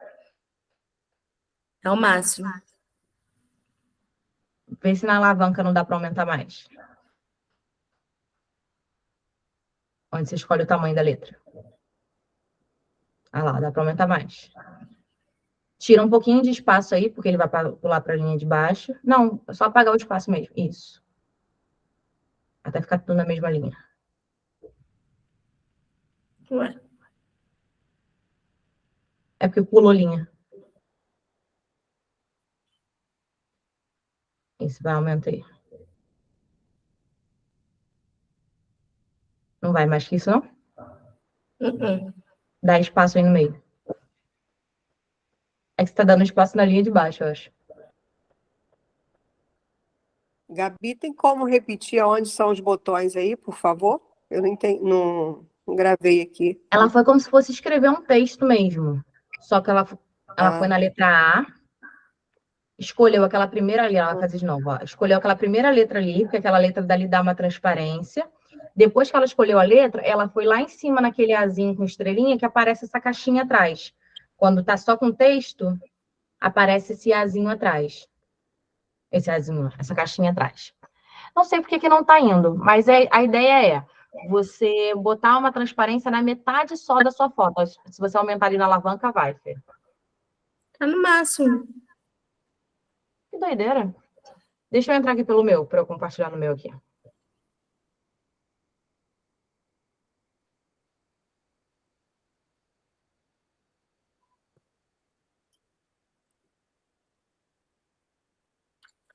[SPEAKER 2] É o máximo.
[SPEAKER 1] Vê se na alavanca não dá para aumentar mais. Onde você escolhe o tamanho da letra. Ah lá, dá para aumentar mais. Tira um pouquinho de espaço aí, porque ele vai pular para a linha de baixo. Não, é só apagar o espaço mesmo. Isso. Até ficar tudo na mesma linha.
[SPEAKER 2] Ué.
[SPEAKER 1] É porque pulou linha. Isso, vai aumentar aí. Não vai mais que isso, não?
[SPEAKER 2] Uh-uh.
[SPEAKER 1] Dá espaço aí no meio. É que você tá dando espaço na linha de baixo, eu acho.
[SPEAKER 5] Gabi, tem como repetir onde são os botões aí, por favor? Eu não entendi, não gravei aqui.
[SPEAKER 1] Ela foi como se fosse escrever um texto mesmo. Só que ela foi na letra A, escolheu aquela primeira ali, ela vai fazer de novo, ó. Escolheu aquela primeira letra ali, porque aquela letra dali dá uma transparência. Depois que ela escolheu a letra, ela foi lá em cima naquele azinho com estrelinha que aparece essa caixinha atrás. Quando tá só com texto, aparece esse azinho atrás. Esse azinho, essa caixinha atrás. Não sei por que não tá indo, mas a ideia é você botar uma transparência na metade só da sua foto. Se você aumentar ali na alavanca, vai, Fê.
[SPEAKER 2] Tá no máximo.
[SPEAKER 1] Que doideira. Deixa eu entrar aqui pelo meu, para eu compartilhar no meu aqui.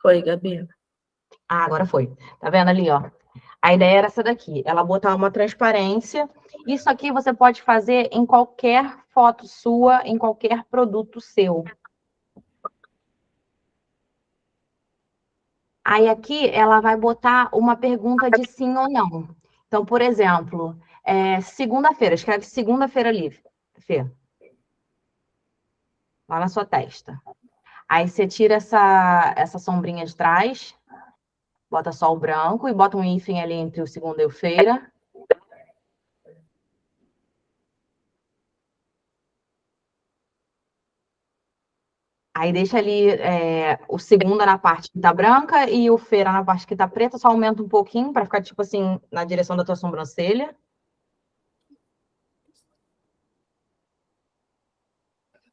[SPEAKER 2] Foi, Gabi.
[SPEAKER 1] Ah, agora foi. Tá vendo ali, ó? A ideia era essa daqui, ela botar uma transparência. Isso aqui você pode fazer em qualquer foto sua, em qualquer produto seu. Aí aqui ela vai botar uma pergunta de sim ou não. Então, por exemplo, segunda-feira, escreve segunda-feira ali, Fê. Lá na sua testa. Aí você tira essa sombrinha de trás, bota só o branco e bota um hífen ali entre o segunda e o feira. Aí deixa ali o segunda na parte que tá branca e o feira na parte que tá preta, só aumenta um pouquinho para ficar, tipo assim, na direção da tua sobrancelha.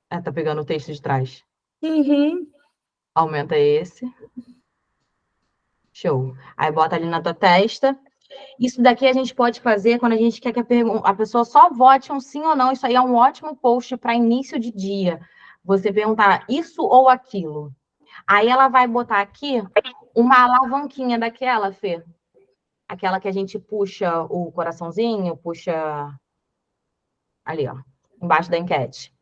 [SPEAKER 1] Tá pegando o texto de trás.
[SPEAKER 2] Uhum.
[SPEAKER 1] Aumenta esse. Show. Aí bota ali na tua testa. Isso daqui a gente pode fazer quando a gente quer que a pessoa só vote um sim ou não. Isso aí é um ótimo post para início de dia. Você perguntar isso ou aquilo. Aí ela vai botar aqui uma alavanquinha daquela, Fê. Aquela que a gente puxa o coraçãozinho, puxa ali, ó, embaixo da enquete.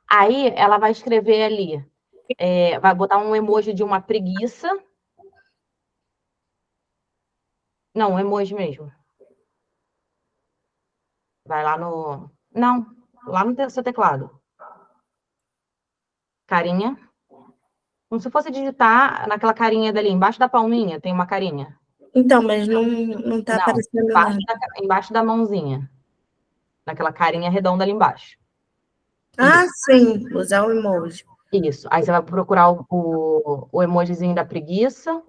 [SPEAKER 1] Aí ela vai escrever ali, vai botar um emoji de uma preguiça. Não, um emoji mesmo. Vai lá no... Não, lá no seu teclado. Carinha. Como se fosse digitar naquela carinha dali, embaixo da palminha, tem uma carinha.
[SPEAKER 2] Então, mas não tá aparecendo nada.
[SPEAKER 1] Embaixo da mãozinha. Naquela carinha redonda ali embaixo.
[SPEAKER 2] Ah, sim, usar o emoji.
[SPEAKER 1] Isso. Aí você vai procurar o emojizinho da preguiça.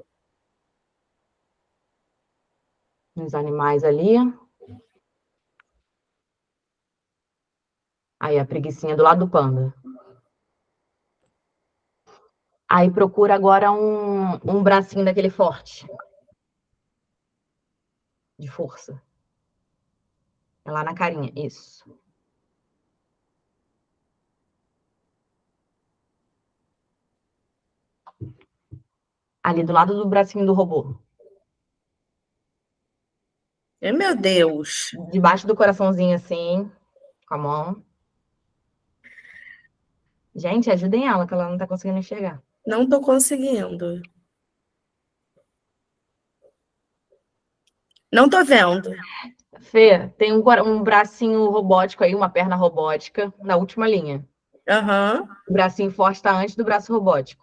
[SPEAKER 1] Nos animais ali. Aí a preguicinha do lado do panda. Aí procura agora um bracinho daquele forte. De força. É lá na carinha. Isso. Ali do lado do bracinho do robô.
[SPEAKER 2] Meu Deus.
[SPEAKER 1] Debaixo do coraçãozinho assim, com a mão. Gente, ajudem ela, que ela não tá conseguindo enxergar.
[SPEAKER 2] Não tô conseguindo. Não tô vendo.
[SPEAKER 1] Fê, tem um bracinho robótico aí, uma perna robótica, na última linha.
[SPEAKER 2] Aham.
[SPEAKER 1] O bracinho forte está antes do braço robótico.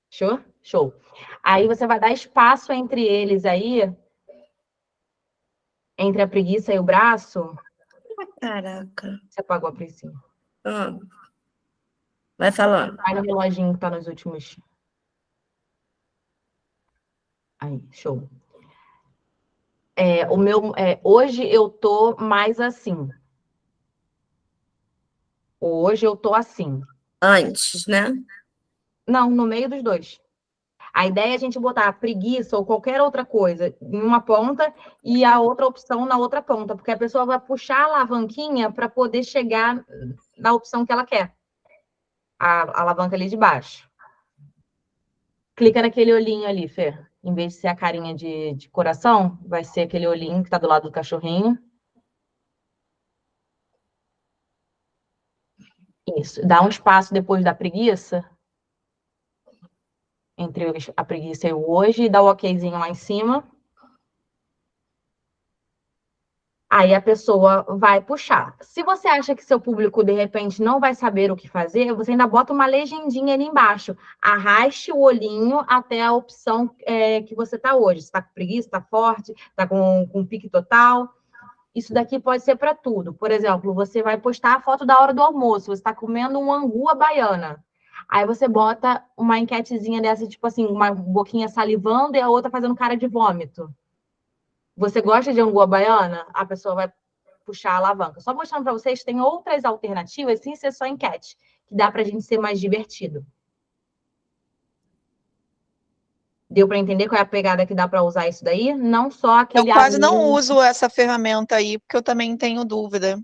[SPEAKER 1] Show? Show. Aí você vai dar espaço entre eles aí, entre a preguiça e o braço.
[SPEAKER 2] Caraca.
[SPEAKER 1] Você apagou a preguiça.
[SPEAKER 2] Vai falando.
[SPEAKER 1] Vai no reloginho que tá nos últimos. Aí, show. Hoje eu tô mais assim. Hoje eu tô assim.
[SPEAKER 2] Antes, né?
[SPEAKER 1] Não, no meio dos dois. A ideia é a gente botar a preguiça ou qualquer outra coisa em uma ponta e a outra opção na outra ponta, porque a pessoa vai puxar a alavanquinha para poder chegar na opção que ela quer. A alavanca ali de baixo. Clica naquele olhinho ali, Fê. Em vez de ser a carinha de coração, vai ser aquele olhinho que está do lado do cachorrinho. Isso. Dá um espaço depois da preguiça, entre a preguiça e o hoje, e dá o okzinho lá em cima. Aí a pessoa vai puxar. Se você acha que seu público, de repente, não vai saber o que fazer, você ainda bota uma legendinha ali embaixo. Arraste o olhinho até a opção que você está hoje. Se está com preguiça, está forte, está com pique total. Isso daqui pode ser para tudo. Por exemplo, você vai postar a foto da hora do almoço. Você está comendo um angu à baiana. Aí você bota uma enquetezinha dessa, tipo assim, uma boquinha salivando e a outra fazendo cara de vômito. Você gosta de angu à baiana? A pessoa vai puxar a alavanca. Só mostrando para vocês, tem outras alternativas, sem ser só enquete, que dá para a gente ser mais divertido. Deu para entender qual é a pegada que dá para usar isso daí? Não só aquele...
[SPEAKER 3] Eu quase não uso essa ferramenta aí, porque eu também tenho dúvida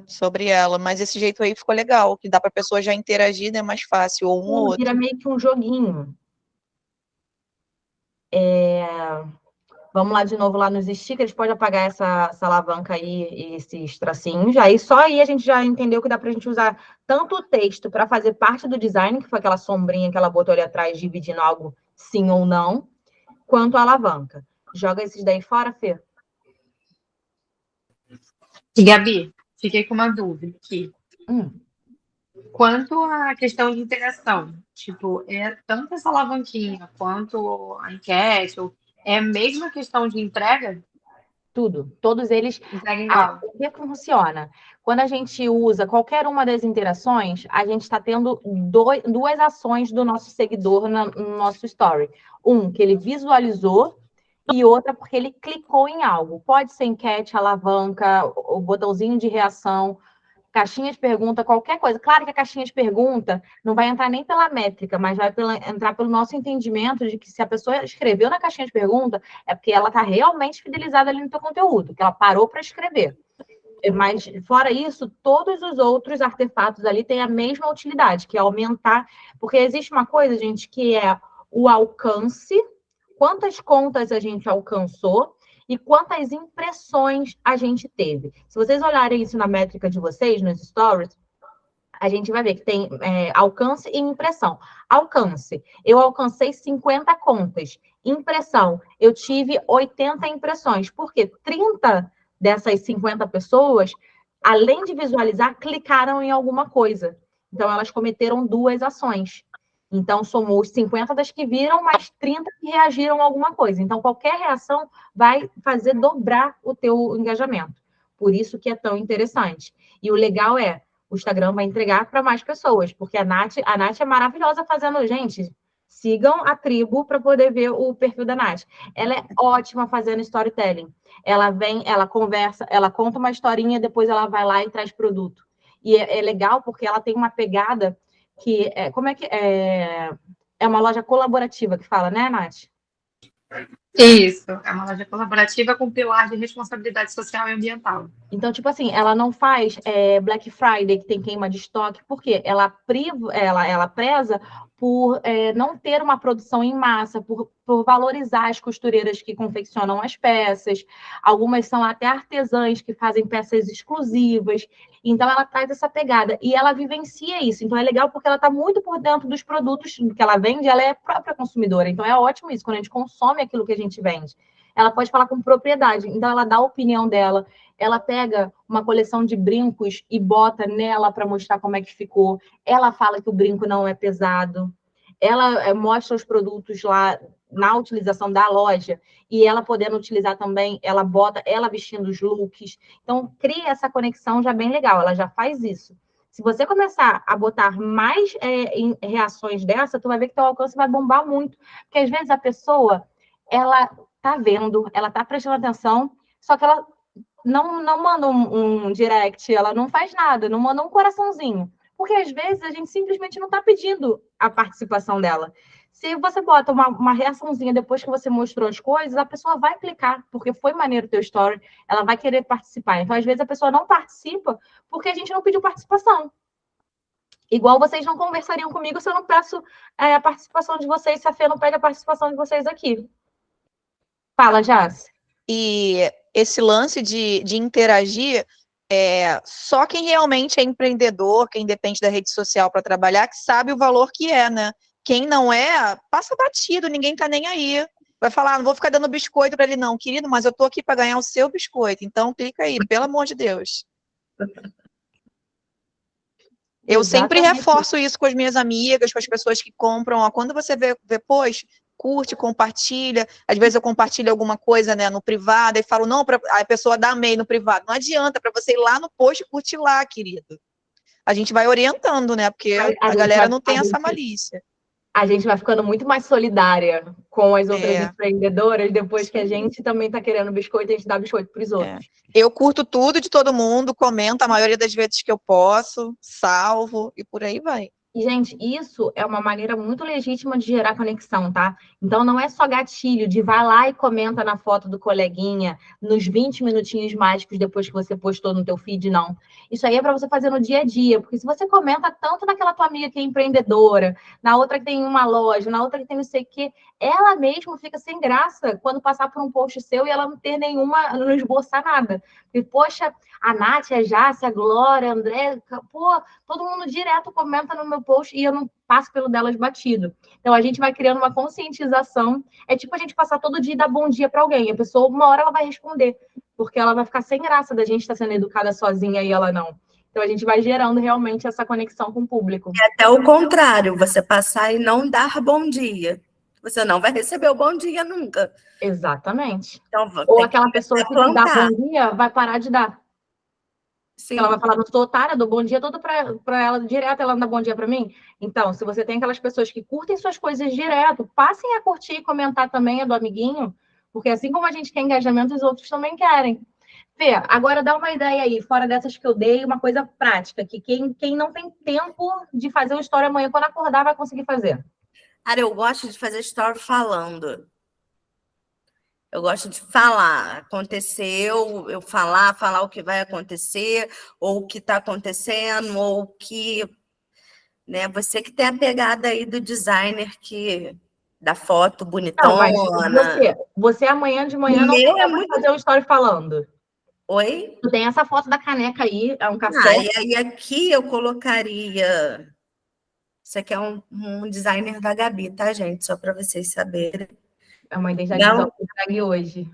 [SPEAKER 3] sobre ela, mas esse jeito aí ficou legal, que dá para a pessoa já interagir, né, mais fácil, ou um ou outro.
[SPEAKER 1] Vira meio que um joguinho. Vamos lá de novo lá nos stickers, pode apagar essa alavanca aí e esses tracinhos. Aí só aí a gente já entendeu que dá para a gente usar tanto o texto para fazer parte do design, que foi aquela sombrinha que ela botou ali atrás, dividindo algo sim ou não, quanto a alavanca. Joga esses daí fora, Fê.
[SPEAKER 7] E, Gabi, fiquei com uma dúvida aqui. Quanto à questão de interação, tipo, tanto essa alavanquinha quanto a enquete, é a mesma questão de entrega?
[SPEAKER 1] Tudo. Todos eles...
[SPEAKER 7] Entrega igual.
[SPEAKER 1] O que funciona? Quando a gente usa qualquer uma das interações, a gente está tendo duas ações do nosso seguidor no nosso story. Um, que ele visualizou, e outra porque ele clicou em algo. Pode ser enquete, alavanca, o botãozinho de reação, caixinha de pergunta, qualquer coisa. Claro que a caixinha de pergunta não vai entrar nem pela métrica, mas vai entrar pelo nosso entendimento de que se a pessoa escreveu na caixinha de pergunta, é porque ela está realmente fidelizada ali no teu conteúdo, que ela parou para escrever. Mas, fora isso, todos os outros artefatos ali têm a mesma utilidade, que é aumentar... Porque existe uma coisa, gente, que é o alcance, quantas contas a gente alcançou, e quantas impressões a gente teve. Se vocês olharem isso na métrica de vocês, nos stories, a gente vai ver que tem alcance e impressão. Alcance, eu alcancei 50 contas. Impressão, eu tive 80 impressões. Porque 30 dessas 50 pessoas, além de visualizar, clicaram em alguma coisa. Então, elas cometeram duas ações. Então, somou os 50 das que viram, mais 30 que reagiram a alguma coisa. Então, qualquer reação vai fazer dobrar o teu engajamento. Por isso que é tão interessante. E o legal é, o Instagram vai entregar para mais pessoas, porque a Nath é maravilhosa fazendo... Gente, sigam a tribo para poder ver o perfil da Nath. Ela é ótima fazendo storytelling. Ela vem, ela conversa, ela conta uma historinha, depois ela vai lá e traz produto. E é legal porque ela tem uma pegada... que é uma loja colaborativa que fala, né, Nath?
[SPEAKER 7] Isso, é uma loja colaborativa com pilar de responsabilidade social e ambiental.
[SPEAKER 1] Então, tipo assim, ela não faz Black Friday, que tem queima de estoque, porque ela preza por não ter uma produção em massa, por valorizar as costureiras que confeccionam as peças. Algumas são até artesãs que fazem peças exclusivas. Então, ela traz essa pegada e ela vivencia isso. Então, é legal porque ela está muito por dentro dos produtos que ela vende, ela é própria consumidora. Então, é ótimo isso, quando a gente consome aquilo que a gente vende. Ela pode falar com propriedade. Então, ela dá a opinião dela. Ela pega uma coleção de brincos e bota nela para mostrar como é que ficou. Ela fala que o brinco não é pesado. Ela mostra os produtos lá na utilização da loja e ela podendo utilizar também, ela bota, ela vestindo os looks. Então, cria essa conexão já bem legal. Ela já faz isso. Se você começar a botar mais reações dessa, tu vai ver que teu alcance vai bombar muito. Porque, às vezes, a pessoa, ela tá vendo, ela tá prestando atenção, só que ela não manda um direct, ela não faz nada, não manda um coraçãozinho. Porque, às vezes, a gente simplesmente não está pedindo a participação dela. Se você bota uma reaçãozinha depois que você mostrou as coisas, a pessoa vai clicar, porque foi maneiro o teu story, ela vai querer participar. Então, às vezes, a pessoa não participa porque a gente não pediu participação. Igual vocês não conversariam comigo se eu não peço a participação de vocês, se a Fê não pede a participação de vocês aqui. Fala, Jace.
[SPEAKER 3] E esse lance de interagir, só quem realmente é empreendedor, quem depende da rede social para trabalhar, que sabe o valor que é, né? Quem não é, passa batido, ninguém tá nem aí. Vai falar, não vou ficar dando biscoito para ele, não, querido, mas eu tô aqui para ganhar o seu biscoito, então clica aí, pelo amor de Deus. Eu sempre
[SPEAKER 1] Exatamente.
[SPEAKER 3] reforço isso com as minhas amigas, com as pessoas que compram. Ó, quando você vê post, curte, compartilha. Às vezes eu compartilho alguma coisa, né, no privado e falo, não, a pessoa dá amei no privado. Não adianta, para você ir lá no post e curtir lá, querido. A gente vai orientando, né, porque a galera não tem essa malícia.
[SPEAKER 1] A gente vai ficando muito mais solidária com as outras empreendedoras, depois que a gente também está querendo biscoito, a gente dá biscoito para os outros.
[SPEAKER 3] Eu curto tudo de todo mundo, comento a maioria das vezes que eu posso, salvo e por aí vai.
[SPEAKER 1] E, gente, isso é uma maneira muito legítima de gerar conexão, tá? Então, não é só gatilho de vai lá e comenta na foto do coleguinha, nos 20 minutinhos mágicos depois que você postou no teu feed, não. Isso aí é para você fazer no dia a dia, porque se você comenta tanto naquela tua amiga que é empreendedora, na outra que tem uma loja, na outra que tem não sei o quê, ela mesma fica sem graça quando passar por um post seu e ela não ter nenhuma, não esboçar nada. E, poxa, a Nath, a Jace, a Glória, a André, pô, todo mundo direto comenta no meu post e eu não passo pelo delas batido. Então, a gente vai criando uma conscientização. É tipo a gente passar todo dia e dar bom dia para alguém. A pessoa, uma hora, ela vai responder, porque ela vai ficar sem graça da gente estar sendo educada sozinha e ela não. Então, a gente vai gerando realmente essa conexão com o público.
[SPEAKER 2] É até o contrário, você passar e não dar bom dia. Você não vai receber o bom dia nunca.
[SPEAKER 1] Exatamente.
[SPEAKER 2] Então,
[SPEAKER 1] ou aquela pessoa que dá bom dia vai parar de dar.
[SPEAKER 2] Sim.
[SPEAKER 1] Ela vai falar, não sou otária, dou bom dia todo para ela direto, ela não dá bom dia para mim. Então, se você tem aquelas pessoas que curtem suas coisas direto, passem a curtir e comentar também a do amiguinho, porque assim como a gente quer engajamento, os outros também querem. Fê, agora dá uma ideia aí, fora dessas que eu dei, uma coisa prática, que quem não tem tempo de fazer uma história amanhã, quando acordar, vai conseguir fazer.
[SPEAKER 2] Cara, eu gosto de fazer story falando. Eu gosto de falar. Aconteceu, eu falar o que vai acontecer, ou o que está acontecendo, ou o que... Né? Você que tem a pegada aí do designer da foto bonitona.
[SPEAKER 1] Não, você amanhã de manhã não vai fazer um story falando.
[SPEAKER 2] Oi?
[SPEAKER 1] Tu tem essa foto da caneca aí, é um café.
[SPEAKER 2] E aí aqui eu colocaria... Isso aqui é um designer da Gabi, tá, gente? Só para vocês saberem.
[SPEAKER 1] É uma identidade visual que eu entregue hoje.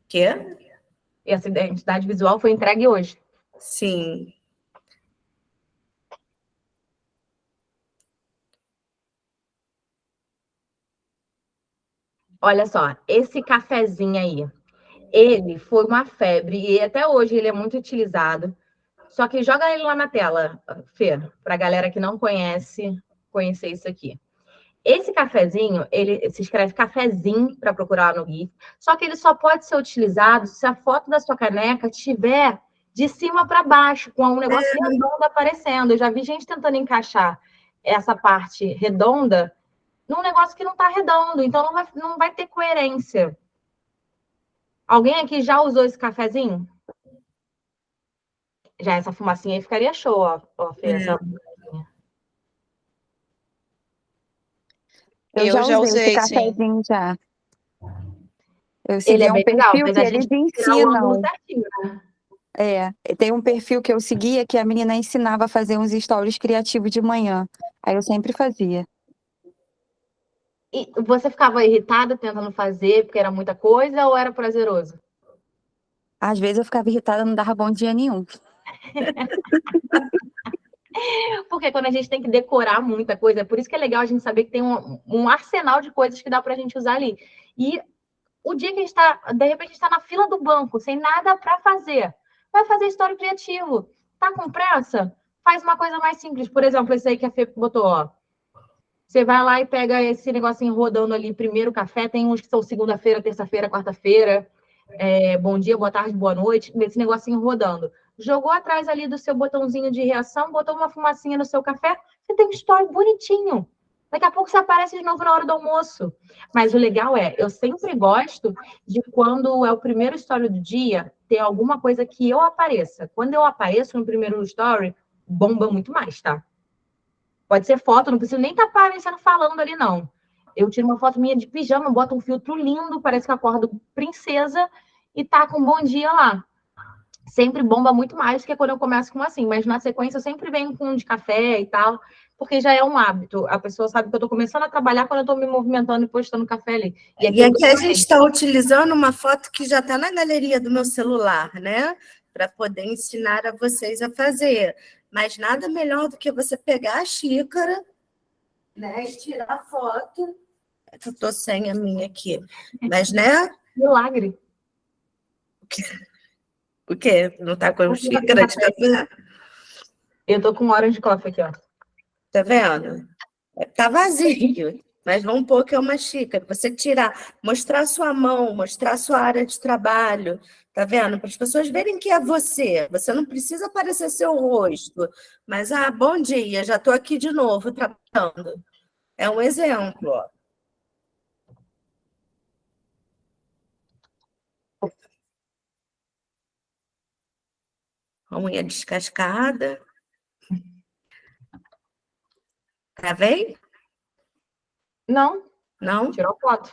[SPEAKER 2] Quê?
[SPEAKER 1] Essa identidade visual foi entregue hoje.
[SPEAKER 2] Sim.
[SPEAKER 1] Olha só, esse cafezinho aí, ele foi uma febre e até hoje ele é muito utilizado. Só que joga ele lá na tela, Fê, para a galera que não conhece, conhecer isso aqui. Esse cafezinho, ele se escreve cafezinho para procurar no GIF, só que ele só pode ser utilizado se a foto da sua caneca estiver de cima para baixo, com um negócio redondo aparecendo. Eu já vi gente tentando encaixar essa parte redonda num negócio que não está redondo, então não vai ter coerência. Alguém aqui já usou esse cafezinho? Já essa fumacinha aí ficaria show, ó Fê, essa...
[SPEAKER 6] Eu já usei esse cafezinho já. Eu segui um perfil que eles ensinam. Tem um perfil que eu seguia que a menina ensinava a fazer uns stories criativos de manhã. Aí eu sempre fazia.
[SPEAKER 1] E você ficava irritada tentando fazer porque era muita coisa ou era prazeroso?
[SPEAKER 6] Às vezes eu ficava irritada, não dava bom dia nenhum.
[SPEAKER 1] Porque quando a gente tem que decorar muita coisa, é por isso que é legal a gente saber que tem um arsenal de coisas que dá pra gente usar ali. E o dia que a gente tá, de repente, a gente tá na fila do banco, sem nada pra fazer, vai fazer story criativo. Tá com pressa? Faz uma coisa mais simples. Por exemplo, esse aí que a Fê botou, ó. Você vai lá e pega esse negocinho rodando ali, primeiro café, tem uns que são segunda-feira, terça-feira, quarta-feira, bom dia, boa tarde, boa noite, esse negocinho rodando. Jogou atrás ali do seu botãozinho de reação, botou uma fumacinha no seu café, você tem um story bonitinho. Daqui a pouco você aparece de novo na hora do almoço. Mas o legal eu sempre gosto de quando é o primeiro story do dia, ter alguma coisa que eu apareça. Quando eu apareço no primeiro story, bomba muito mais, tá? Pode ser foto, não precisa nem estar aparecendo falando ali, não. Eu tiro uma foto minha de pijama, boto um filtro lindo, parece que eu acordo princesa e tá com um bom dia lá. Sempre bomba muito mais que quando eu começo com assim, mas na sequência eu sempre venho com um de café e tal, porque já é um hábito. A pessoa sabe que eu tô começando a trabalhar quando eu tô me movimentando e postando café ali.
[SPEAKER 2] E aqui a gente está utilizando uma foto que já está na galeria do meu celular, né? Para poder ensinar a vocês a fazer. Mas nada melhor do que você pegar a xícara, né, e tirar a foto. Eu estou sem a minha aqui. Mas, né?
[SPEAKER 1] Milagre.
[SPEAKER 2] O quê? Não está com xícara de café?
[SPEAKER 1] Eu tô com orange coffee aqui, ó.
[SPEAKER 2] Tá vendo? Tá vazio. Mas vamos pôr que é uma xícara. Você tirar, mostrar sua mão, mostrar sua área de trabalho. Tá vendo? Para as pessoas verem que é você. Você não precisa aparecer seu rosto. Mas, bom dia, já estou aqui de novo trabalhando. É um exemplo, ó. A unha descascada. Tá vendo?
[SPEAKER 1] Não.
[SPEAKER 2] Não?
[SPEAKER 1] Tirou foto.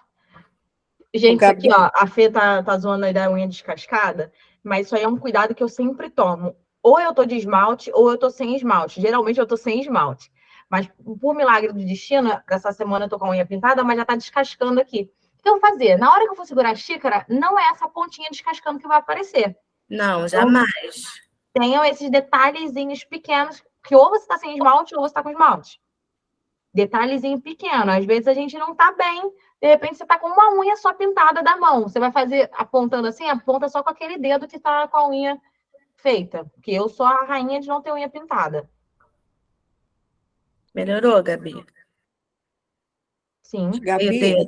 [SPEAKER 1] Gente, isso aqui, ó, a Fê tá zoando aí da unha descascada, mas isso aí é um cuidado que eu sempre tomo. Ou eu tô de esmalte, ou eu tô sem esmalte. Geralmente eu tô sem esmalte. Mas, por milagre do destino, dessa semana eu tô com a unha pintada, mas já tá descascando aqui. O que eu vou fazer? Na hora que eu for segurar a xícara, não é essa pontinha descascando que vai aparecer.
[SPEAKER 2] Não, jamais.
[SPEAKER 1] Tenham esses detalhezinhos pequenos, que ou você tá sem esmalte, ou você tá com esmalte. Detalhezinho pequeno. Às vezes a gente não tá bem, de repente você tá com uma unha só pintada da mão. Você vai fazer apontando assim, aponta só com aquele dedo que tá com a unha feita. Porque eu sou a rainha de não ter unha pintada.
[SPEAKER 2] Melhorou, Gabi?
[SPEAKER 1] Sim.
[SPEAKER 5] Gabi,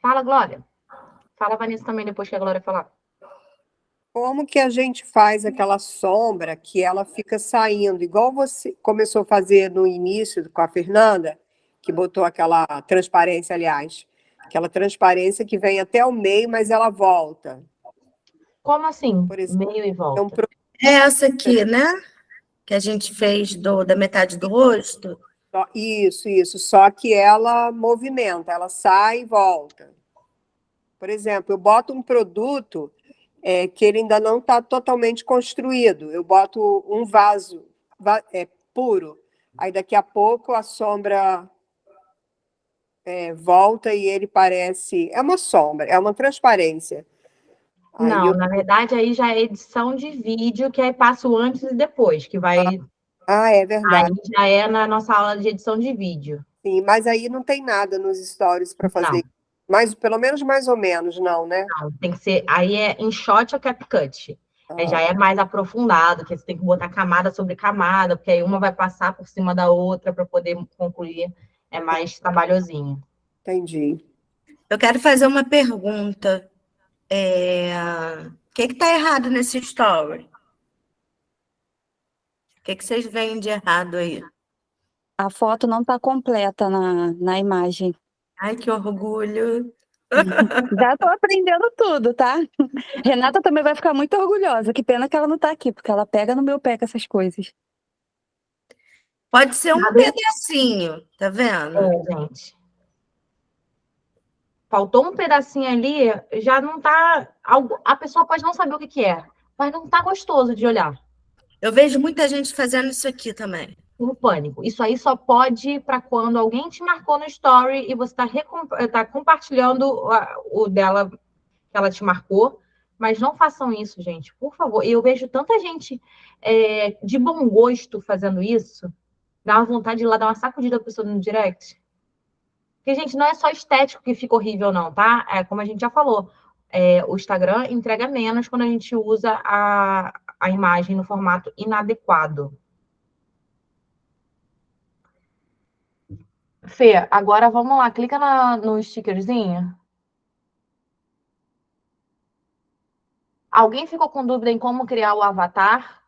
[SPEAKER 1] Fala, Glória. Fala, Vanessa, também, depois que a Glória falar.
[SPEAKER 5] como que a gente faz aquela sombra que ela fica saindo, igual você começou a fazer no início com a Fernanda, que botou aquela transparência, aliás, aquela transparência que vem até o meio, mas ela volta.
[SPEAKER 1] Como assim?
[SPEAKER 5] Por exemplo,
[SPEAKER 1] Meio e volta.
[SPEAKER 2] É essa aqui, né? Que a gente fez da metade do rosto.
[SPEAKER 5] Isso. Só que ela movimenta, ela sai e volta. Por exemplo, eu boto um produto que ele ainda não está totalmente construído. Eu boto um vaso puro. Aí daqui a pouco a sombra volta e ele parece... É uma sombra, é uma transparência.
[SPEAKER 1] Não, na verdade, aí já é edição de vídeo, que aí passa o antes e depois, que vai...
[SPEAKER 5] é verdade.
[SPEAKER 1] Aí já é na nossa aula de edição de vídeo.
[SPEAKER 5] Sim, mas aí não tem nada nos stories para fazer. Mas pelo menos mais ou menos, não, né?
[SPEAKER 1] Não, tem que ser... Aí é InShot ou CapCut. Aí já é mais aprofundado, que você tem que botar camada sobre camada, porque aí uma vai passar por cima da outra para poder concluir. É mais trabalhosinho.
[SPEAKER 5] Entendi.
[SPEAKER 2] Eu quero fazer uma pergunta. O que está errado nesse story? O que vocês veem de errado aí?
[SPEAKER 6] A foto não está completa na imagem.
[SPEAKER 2] Ai, que orgulho!
[SPEAKER 6] Já estou aprendendo tudo, tá? Renata também vai ficar muito orgulhosa. Que pena que ela não está aqui, porque ela pega no meu pé com essas coisas.
[SPEAKER 2] Pode ser um pedacinho, tá vendo?
[SPEAKER 1] Gente. Faltou um pedacinho ali, já não tá... A pessoa pode não saber o que é, mas não tá gostoso de olhar.
[SPEAKER 2] Eu vejo muita gente fazendo isso aqui também.
[SPEAKER 1] O pânico. Isso aí só pode para quando alguém te marcou no story e você tá compartilhando o dela que ela te marcou, mas não façam isso, gente, por favor. E eu vejo tanta gente de bom gosto fazendo isso, dá uma vontade de ir lá dar uma sacudida pra pessoa no direct. Porque, gente, não é só estético que fica horrível, não, tá? Como a gente já falou, o Instagram entrega menos quando a gente usa a imagem no formato inadequado. Fê, agora vamos lá, clica no stickerzinho. Alguém ficou com dúvida em como criar o avatar?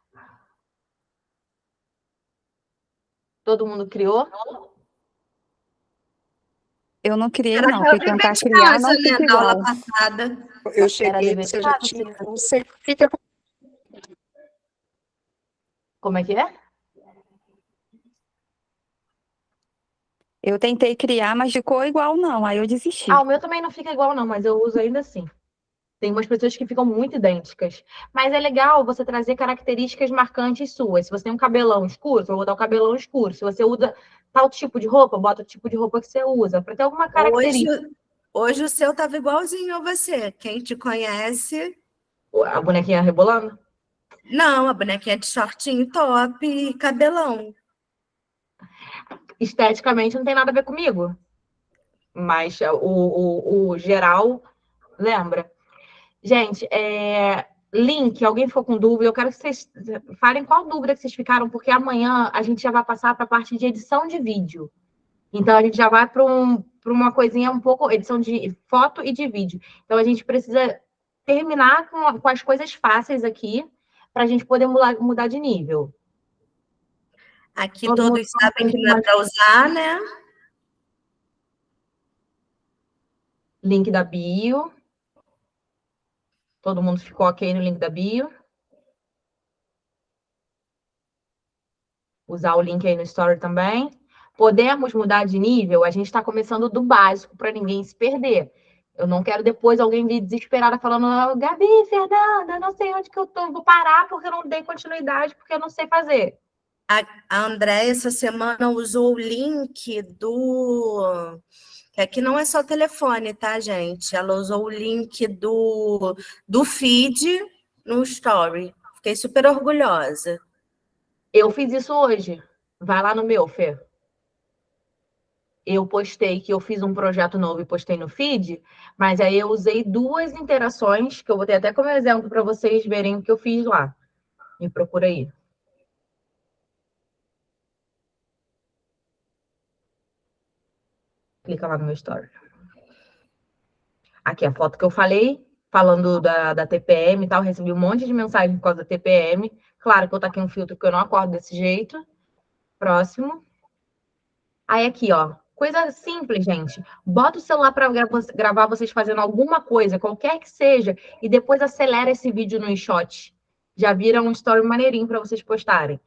[SPEAKER 1] Todo mundo criou?
[SPEAKER 6] Eu não criei, não. Fui tentar criar, não fica igual.
[SPEAKER 5] Eu cheguei, você já tinha... Não sei o que...
[SPEAKER 1] Como é que é?
[SPEAKER 6] Eu tentei criar, mas ficou igual não, aí eu desisti.
[SPEAKER 1] Ah, o meu também não fica igual, não, mas eu uso ainda assim. Tem umas pessoas que ficam muito idênticas. Mas é legal você trazer características marcantes suas. Se você tem um cabelão escuro, você vai botar o cabelão escuro. Se você usa tal tipo de roupa, bota o tipo de roupa que você usa, para ter alguma característica.
[SPEAKER 2] Hoje o seu tava igualzinho a você. Quem te conhece...
[SPEAKER 1] A bonequinha rebolando?
[SPEAKER 2] Não, a bonequinha de shortinho, top e cabelão.
[SPEAKER 1] Esteticamente não tem nada a ver comigo. Mas o geral lembra. Gente, link, alguém ficou com dúvida? Eu quero que vocês falem qual dúvida que vocês ficaram, porque amanhã a gente já vai passar para a parte de edição de vídeo. Então, a gente já vai para uma coisinha um pouco, edição de foto e de vídeo. Então, a gente precisa terminar com as coisas fáceis aqui, para a gente poder mudar de nível.
[SPEAKER 2] Aqui todos sabem que dá para usar, né?
[SPEAKER 1] Link da bio. Todo mundo ficou ok no link da bio? Usar o link aí no story também. Podemos mudar de nível? A gente está começando do básico para ninguém se perder. Eu não quero depois alguém vir desesperada falando, Gabi, Fernanda, não sei onde que eu tô, vou parar porque eu não dei continuidade, porque eu não sei fazer.
[SPEAKER 2] A Andréia, essa semana, usou o link do... Que aqui não é só telefone, tá, gente? Ela usou o link do feed no story. Fiquei super orgulhosa.
[SPEAKER 1] Eu fiz isso hoje. Vai lá no meu, Fê. Eu postei que eu fiz um projeto novo e postei no feed, mas aí eu usei 2 interações, que eu botei até como exemplo para vocês verem o que eu fiz lá. Me procura aí. Clica lá no meu story. Aqui a foto que eu falei, falando da TPM e tal, recebi um monte de mensagem por causa da TPM. Claro que eu taquei um filtro porque eu não acordo desse jeito. Próximo. Aí aqui, ó. Coisa simples, gente. Bota o celular para gravar vocês fazendo alguma coisa, qualquer que seja, e depois acelera esse vídeo no InShot. Já vira um story maneirinho para vocês postarem.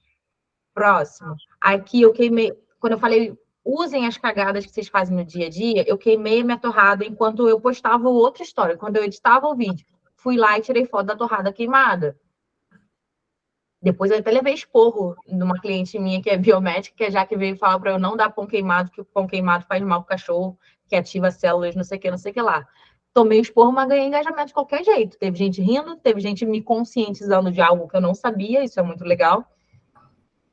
[SPEAKER 1] Próximo. Aqui eu queimei. Quando eu falei usem as cagadas que vocês fazem no dia a dia, eu queimei minha torrada enquanto eu postava outra história. Quando eu editava o vídeo, fui lá e tirei foto da torrada queimada. Depois eu até levei esporro de uma cliente minha que é biomédica, que a Jaque veio falar para eu não dar pão queimado, que o pão queimado faz mal pro cachorro, que ativa células, não sei o que lá. Tomei esporro, mas ganhei engajamento de qualquer jeito. Teve gente rindo, teve gente me conscientizando de algo que eu não sabia, isso é muito legal.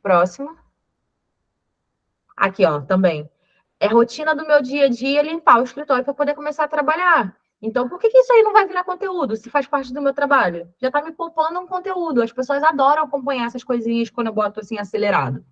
[SPEAKER 1] Próximo. Aqui, ó, também. É rotina do meu dia a dia limpar o escritório para poder começar a trabalhar. Então, por que isso aí não vai virar conteúdo, se faz parte do meu trabalho? Já está me poupando um conteúdo. As pessoas adoram acompanhar essas coisinhas quando eu boto assim acelerado.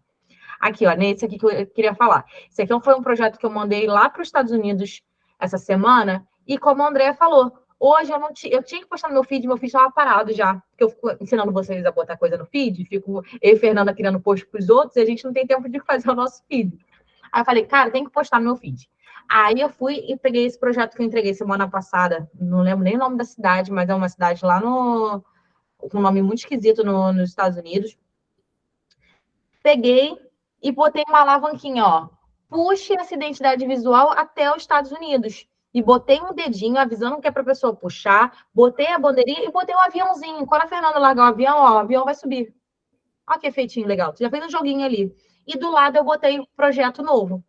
[SPEAKER 1] Aqui, ó, nesse aqui que eu queria falar. Esse aqui foi um projeto que eu mandei lá para os Estados Unidos essa semana. E como a Andrea falou, hoje eu tinha que postar no meu feed estava parado já. Porque eu fico ensinando vocês a botar coisa no feed, fico eu e Fernanda criando post para os outros e a gente não tem tempo de fazer o nosso feed. Aí eu falei, cara, tem que postar no meu feed. Aí eu fui e peguei esse projeto que eu entreguei semana passada, não lembro nem o nome da cidade, mas é uma cidade lá com um nome muito esquisito nos Estados Unidos. Peguei e botei uma alavanquinha, ó. Puxe essa identidade visual até os Estados Unidos. E botei um dedinho avisando que é para a pessoa puxar, botei a bandeirinha e botei um aviãozinho. Quando a Fernanda largar o avião, ó, o avião vai subir. Olha que efeitinho legal. Você já fez um joguinho ali. E do lado eu botei o projeto novo.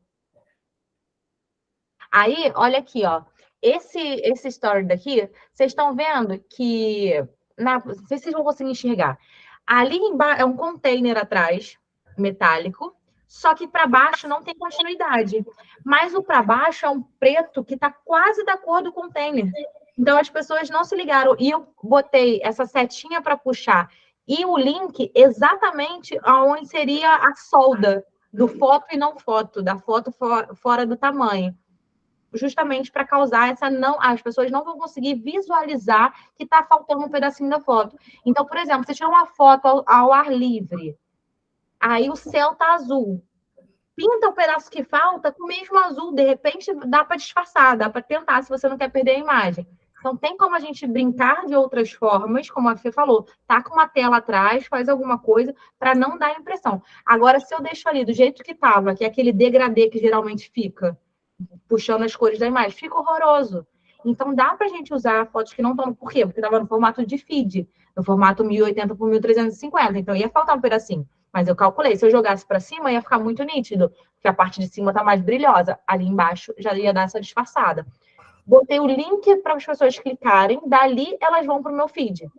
[SPEAKER 1] Aí, olha aqui, ó. Esse story daqui, vocês estão vendo que... não sei se vocês vão conseguir enxergar. Ali embaixo é um container atrás, metálico, só que para baixo não tem continuidade. Mas o para baixo é um preto que está quase da cor do container. Então, as pessoas não se ligaram. E eu botei essa setinha para puxar e o link exatamente aonde seria a solda do foto e não foto, da foto fora do tamanho. Justamente para causar essa não... As pessoas não vão conseguir visualizar que está faltando um pedacinho da foto. Então, por exemplo, você tira uma foto ao ar livre, aí o céu está azul. Pinta o pedaço que falta com o mesmo azul. De repente, dá para disfarçar, dá para tentar, se você não quer perder a imagem. Então, tem como a gente brincar de outras formas, como a Fê falou, tá com uma tela atrás, faz alguma coisa para não dar impressão. Agora, se eu deixo ali do jeito que estava, que é aquele degradê que geralmente fica, puxando as cores da imagem, fica horroroso. Então, dá para a gente usar fotos que não estão... Por quê? Porque estava no formato de feed, no formato 1080 por 1350, então ia faltar um pedacinho. Mas eu calculei, se eu jogasse para cima, ia ficar muito nítido, porque a parte de cima está mais brilhosa. Ali embaixo já ia dar essa disfarçada. Botei o link para as pessoas clicarem, dali elas vão para o meu feed.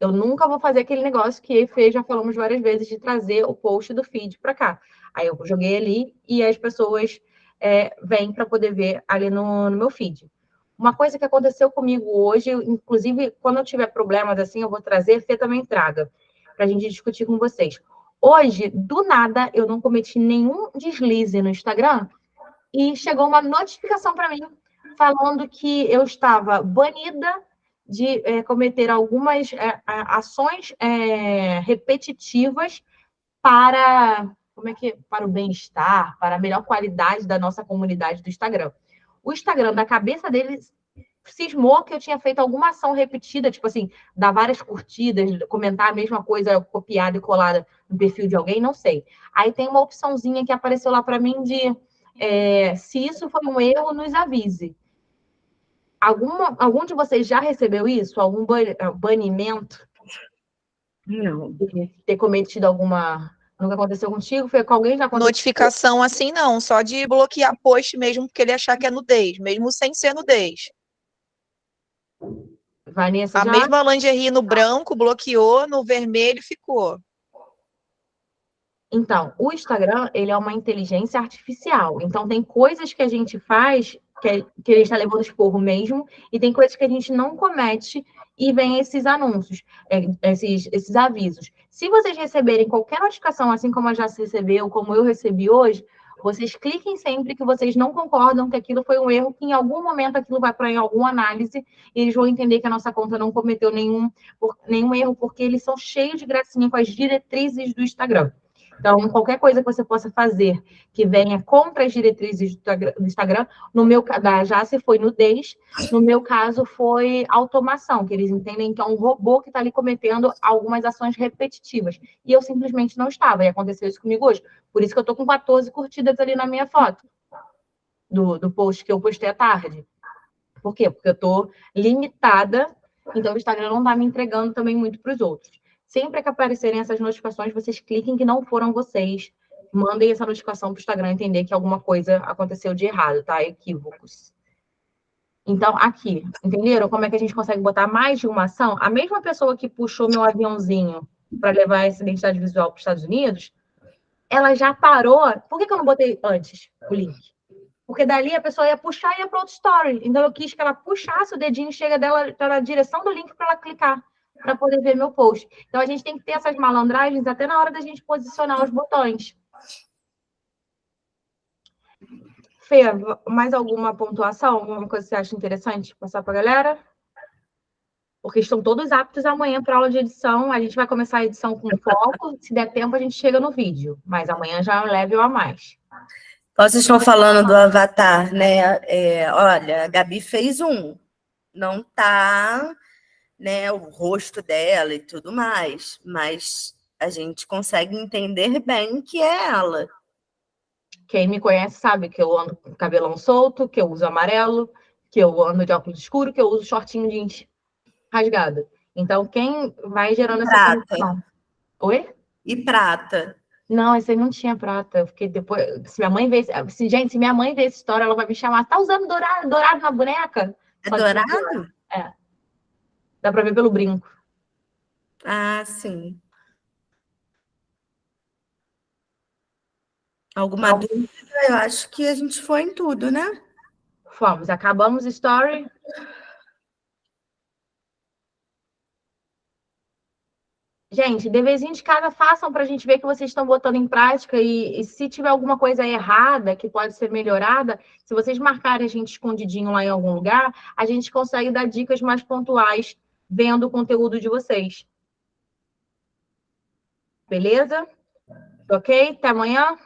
[SPEAKER 1] Eu nunca vou fazer aquele negócio que eu e Fê já falamos várias vezes, de trazer o post do feed para cá. Aí eu joguei ali e as pessoas vêm para poder ver ali no meu feed. Uma coisa que aconteceu comigo hoje, inclusive, quando eu tiver problemas assim, eu vou trazer, Fê também traga, para a gente discutir com vocês. Hoje, do nada, eu não cometi nenhum deslize no Instagram e chegou uma notificação para mim falando que eu estava banida de cometer algumas ações repetitivas para, para o bem-estar, para a melhor qualidade da nossa comunidade do Instagram. O Instagram, da cabeça deles, cismou que eu tinha feito alguma ação repetida, tipo assim, dar várias curtidas, comentar a mesma coisa copiada e colada no perfil de alguém, não sei. Aí tem uma opçãozinha que apareceu lá para mim de se isso foi um erro, nos avise. Algum de vocês já recebeu isso? Algum banimento?
[SPEAKER 2] Não.
[SPEAKER 1] Ter cometido alguma... Nunca aconteceu contigo? Foi com alguém? Já aconteceu?
[SPEAKER 3] Notificação assim não, só de bloquear post mesmo, porque ele achar que é nudez, mesmo sem ser nudez.
[SPEAKER 1] Vanessa,
[SPEAKER 3] A
[SPEAKER 1] já?
[SPEAKER 3] mesma lingerie no branco, bloqueou, no vermelho ficou.
[SPEAKER 1] Então, o Instagram, ele é uma inteligência artificial. Então, tem coisas que a gente faz que a gente está levando esporro mesmo, e tem coisas que a gente não comete e vem esses anúncios, esses avisos. Se vocês receberem qualquer notificação, assim como a já recebeu, como eu recebi hoje, vocês cliquem sempre que vocês não concordam que aquilo foi um erro, que em algum momento aquilo vai para alguma análise, e eles vão entender que a nossa conta não cometeu nenhum erro, porque eles são cheios de gracinha com as diretrizes do Instagram. Então, qualquer coisa que você possa fazer que venha contra as diretrizes do Instagram, no meu da Jace foi nudez, no meu caso foi automação, que eles entendem que é um robô que está ali cometendo algumas ações repetitivas. E eu simplesmente não estava, e aconteceu isso comigo hoje. Por isso que eu estou com 14 curtidas ali na minha foto, do post que eu postei à tarde. Por quê? Porque eu estou limitada, então o Instagram não está me entregando também muito para os outros. Sempre que aparecerem essas notificações, vocês cliquem que não foram vocês. Mandem essa notificação para o Instagram entender que alguma coisa aconteceu de errado, tá? Equívocos. Então, aqui, entenderam como é que a gente consegue botar mais de uma ação? A mesma pessoa que puxou meu aviãozinho para levar essa identidade visual para os Estados Unidos, ela já parou. Por que eu não botei antes o link? Porque dali a pessoa ia puxar e ia para outro story. Então, eu quis que ela puxasse o dedinho, chega dela na direção do link para ela clicar, para poder ver meu post. Então, a gente tem que ter essas malandragens até na hora da gente posicionar os botões. Fê, mais alguma pontuação? Alguma coisa que você acha interessante passar para a galera? Porque estão todos aptos amanhã para aula de edição. A gente vai começar a edição com foco. Se der tempo, a gente chega no vídeo. Mas amanhã já é um level a mais.
[SPEAKER 2] Vocês estão falando do avatar, né? Olha, a Gabi fez um. Não tá, né, o rosto dela e tudo mais, mas a gente consegue entender bem que é ela.
[SPEAKER 1] Quem me conhece sabe que eu ando com cabelão solto, que eu uso amarelo, que eu ando de óculos escuro, que eu uso shortinho jeans rasgado. Então, quem vai gerando essa conexão? Oi?
[SPEAKER 2] E prata?
[SPEAKER 1] Não, esse aí não tinha prata. Eu fiquei depois. Se minha mãe vê. Se minha mãe vê essa história, ela vai me chamar. Tá usando dourado na boneca?
[SPEAKER 2] É dourado?
[SPEAKER 1] É. Dá pra ver pelo brinco.
[SPEAKER 2] Ah, sim. Alguma dúvida? Eu acho que a gente foi em tudo, né?
[SPEAKER 1] Fomos. Acabamos a story. Gente, deverzinho de casa, façam para a gente ver que vocês estão botando em prática e se tiver alguma coisa errada que pode ser melhorada, se vocês marcarem a gente escondidinho lá em algum lugar, a gente consegue dar dicas mais pontuais vendo o conteúdo de vocês. Beleza? Ok? Até amanhã?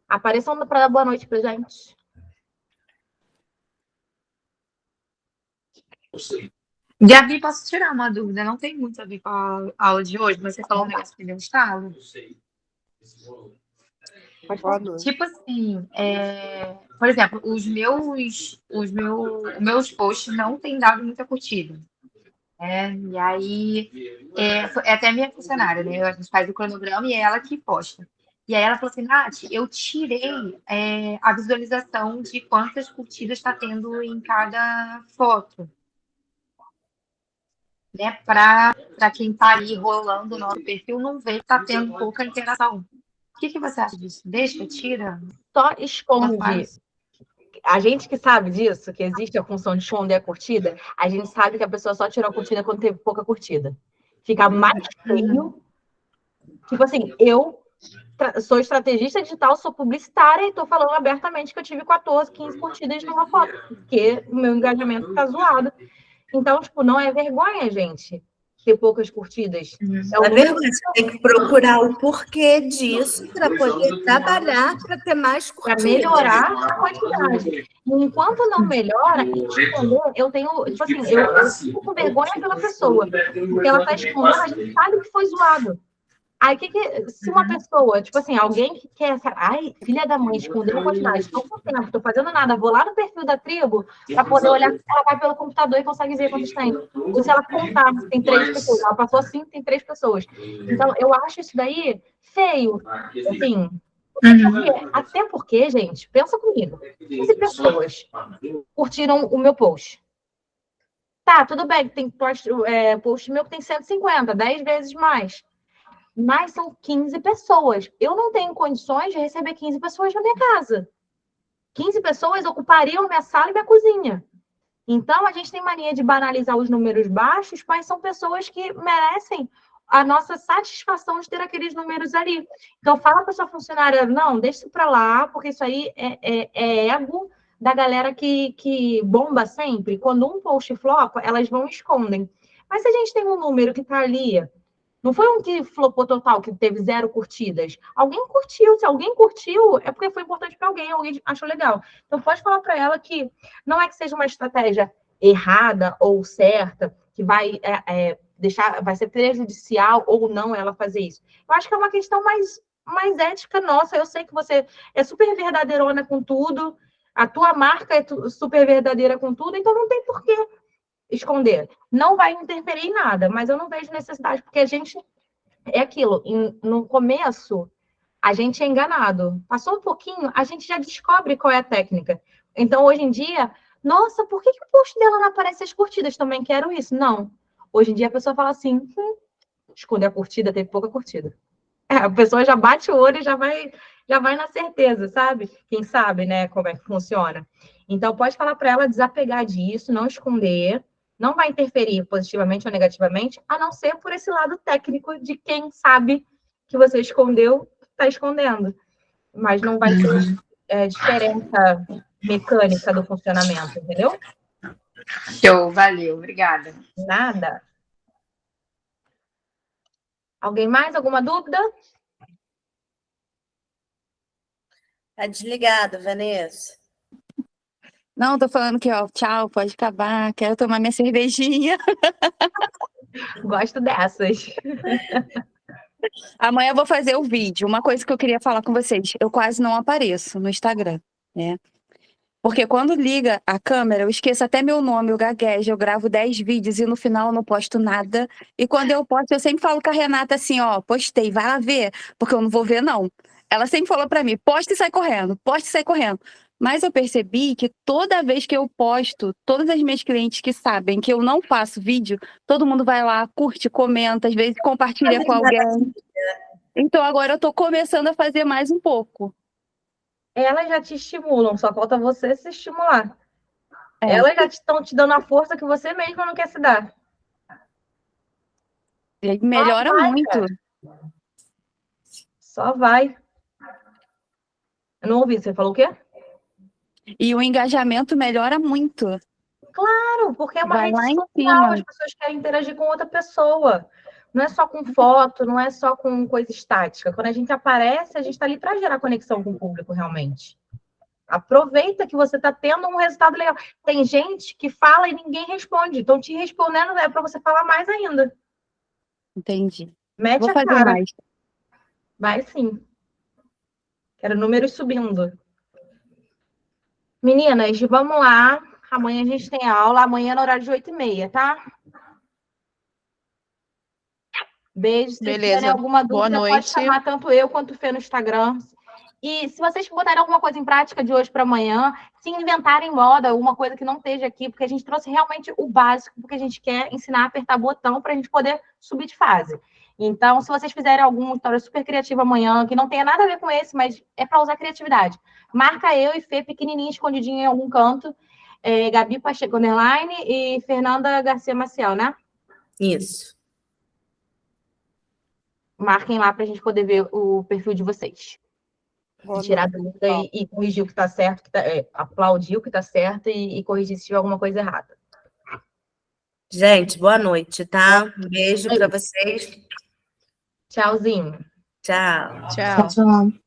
[SPEAKER 1] Apareçam para dar boa noite para gente.
[SPEAKER 7] Gabi, posso tirar uma dúvida? Não tem muito a ver com a aula de hoje, mas você falou um negócio que me deu um estalo.
[SPEAKER 1] Pode falar.
[SPEAKER 7] Tipo assim, por exemplo, os meus posts não têm dado muita curtida. E aí, é até minha funcionária, né? A gente faz o cronograma e é ela que posta. E aí ela falou assim, Nath, eu tirei a visualização de quantas curtidas está tendo em cada foto. Né? Para quem está aí rolando o nosso perfil, não vê que está tendo pouca interação. O que você acha disso? Deixa, tira?
[SPEAKER 1] Só esconde. A gente que sabe disso, que existe a função de esconder a curtida, a gente sabe que a pessoa só tirou a curtida quando teve pouca curtida. Fica mais feio. Tipo assim, eu sou estrategista digital, sou publicitária e estou falando abertamente que eu tive 14, 15 curtidas numa foto, porque o meu engajamento está zoado. Então, tipo, não é vergonha, gente, ter poucas curtidas.
[SPEAKER 2] É vergonha, você tem que procurar o porquê disso para poder trabalhar para ter mais curtidas.
[SPEAKER 1] Para melhorar a quantidade. E enquanto não melhora, eu tenho, tipo assim, eu fico com vergonha pela pessoa, porque ela está escondendo, a gente sabe que foi zoado. Aí, se uma pessoa, tipo assim, alguém que quer, ai, filha da mãe, escondeu a quantidade, estou com tempo, estou fazendo nada, vou lá no perfil da tribo para poder olhar se ela vai pelo computador e consegue ver quantos tem. Ou se ela contar, se tem 3 pessoas, ela passou assim, tem 3 pessoas. Então, eu acho isso daí feio. Assim, até porque, gente, pensa comigo, 15 pessoas curtiram o meu post. Tá, tudo bem, tem post meu que tem 150, 10 vezes mais. Mas são 15 pessoas. Eu não tenho condições de receber 15 pessoas na minha casa. 15 pessoas ocupariam minha sala e minha cozinha. Então, a gente tem mania de banalizar os números baixos, mas são pessoas que merecem a nossa satisfação de ter aqueles números ali. Então, fala para sua funcionária, não, deixa isso para lá, porque isso aí é ego da galera que bomba sempre. Quando um post flopa, elas vão e escondem. Mas se a gente tem um número que está ali, não foi um que flopou total, que teve 0 curtidas. Alguém curtiu. Se alguém curtiu, é porque foi importante para alguém achou legal. Então, pode falar para ela que não é que seja uma estratégia errada ou certa, que vai vai ser prejudicial ou não ela fazer isso. Eu acho que é uma questão mais ética nossa. Eu sei que você é super verdadeirona com tudo, a tua marca é super verdadeira com tudo, então não tem porquê esconder. Não vai interferir em nada, mas eu não vejo necessidade, porque a gente é aquilo. No começo, a gente é enganado. Passou um pouquinho, a gente já descobre qual é a técnica. Então, hoje em dia, nossa, por que o post dela não aparece as curtidas? Também quero isso. Não. Hoje em dia, a pessoa fala assim, esconder a curtida, teve pouca curtida. A pessoa já bate o olho e já vai na certeza, sabe? Quem sabe, né, como é que funciona. Então, pode falar para ela desapegar disso, não esconder, não vai interferir positivamente ou negativamente, a não ser por esse lado técnico de quem sabe que você escondeu, está escondendo. Mas não vai ter diferença mecânica do funcionamento, entendeu?
[SPEAKER 7] Show, valeu, obrigada.
[SPEAKER 1] Nada. Alguém mais? Alguma dúvida?
[SPEAKER 2] Tá desligado, Vanessa.
[SPEAKER 6] Não, tô falando que, ó, tchau, pode acabar, quero tomar minha cervejinha.
[SPEAKER 1] Gosto dessas.
[SPEAKER 6] Amanhã eu vou fazer o vídeo. Uma coisa que eu queria falar com vocês, eu quase não apareço no Instagram, né? Porque quando liga a câmera, eu esqueço até meu nome, eu gaguejo, eu gravo 10 vídeos e no final eu não posto nada. E quando eu posto, eu sempre falo com a Renata assim, ó, postei, vai lá ver, porque eu não vou ver, não. Ela sempre falou pra mim, posta e sai correndo, posta e sai correndo. Mas eu percebi que toda vez que eu posto, todas as minhas clientes que sabem que eu não faço vídeo, todo mundo vai lá, curte, comenta, às vezes compartilha com alguém. Então agora eu tô começando a fazer mais um pouco.
[SPEAKER 1] Elas já te estimulam, só falta você se estimular. Elas já estão te dando a força que você mesma não quer se dar.
[SPEAKER 6] E melhora muito.
[SPEAKER 1] Cara. Só vai. Eu não ouvi, você falou o quê?
[SPEAKER 6] E o engajamento melhora muito.
[SPEAKER 1] Claro, porque é uma
[SPEAKER 6] Vai
[SPEAKER 1] rede
[SPEAKER 6] lá em
[SPEAKER 1] social,
[SPEAKER 6] cima.
[SPEAKER 1] as pessoas querem interagir com outra pessoa. Não é só com foto, não é só com coisa estática. Quando a gente aparece, a gente está ali para gerar conexão com o público, realmente. Aproveita que você está tendo um resultado legal. Tem gente que fala e ninguém responde. Então, te respondendo é para você falar mais ainda.
[SPEAKER 6] Entendi.
[SPEAKER 1] Mete
[SPEAKER 6] Vou
[SPEAKER 1] a
[SPEAKER 6] fazer
[SPEAKER 1] cara.
[SPEAKER 6] mais.
[SPEAKER 1] Vai sim. Quero números subindo. Meninas, vamos lá. Amanhã a gente tem aula. Amanhã no horário de 8h30, tá? Beijo. Se vocês tiverem
[SPEAKER 3] Beleza.
[SPEAKER 1] alguma
[SPEAKER 3] Boa
[SPEAKER 1] dúvida, pode
[SPEAKER 3] noite.
[SPEAKER 1] chamar tanto eu quanto o Fê no Instagram. E se vocês botarem alguma coisa em prática de hoje para amanhã, se inventarem moda, alguma coisa que não esteja aqui, porque a gente trouxe realmente o básico, porque a gente quer ensinar a apertar botão para a gente poder subir de fase. Então, se vocês fizerem alguma história super criativa amanhã, que não tenha nada a ver com esse, mas é para usar criatividade, marca eu e Fê pequenininha, escondidinha em algum canto, Gabi Pacheco Underline e Fernanda Garcia Maciel, né?
[SPEAKER 2] Isso.
[SPEAKER 1] Marquem lá para a gente poder ver o perfil de vocês.
[SPEAKER 5] Boa
[SPEAKER 1] Tirar
[SPEAKER 5] noite.
[SPEAKER 1] dúvida e corrigir o que está certo, aplaudir o que está certo e corrigir se tiver alguma coisa errada.
[SPEAKER 2] Gente, boa noite, tá? Um beijo para vocês.
[SPEAKER 1] Tchauzinho.
[SPEAKER 2] Tchau.
[SPEAKER 3] Tchau.
[SPEAKER 7] Tchau.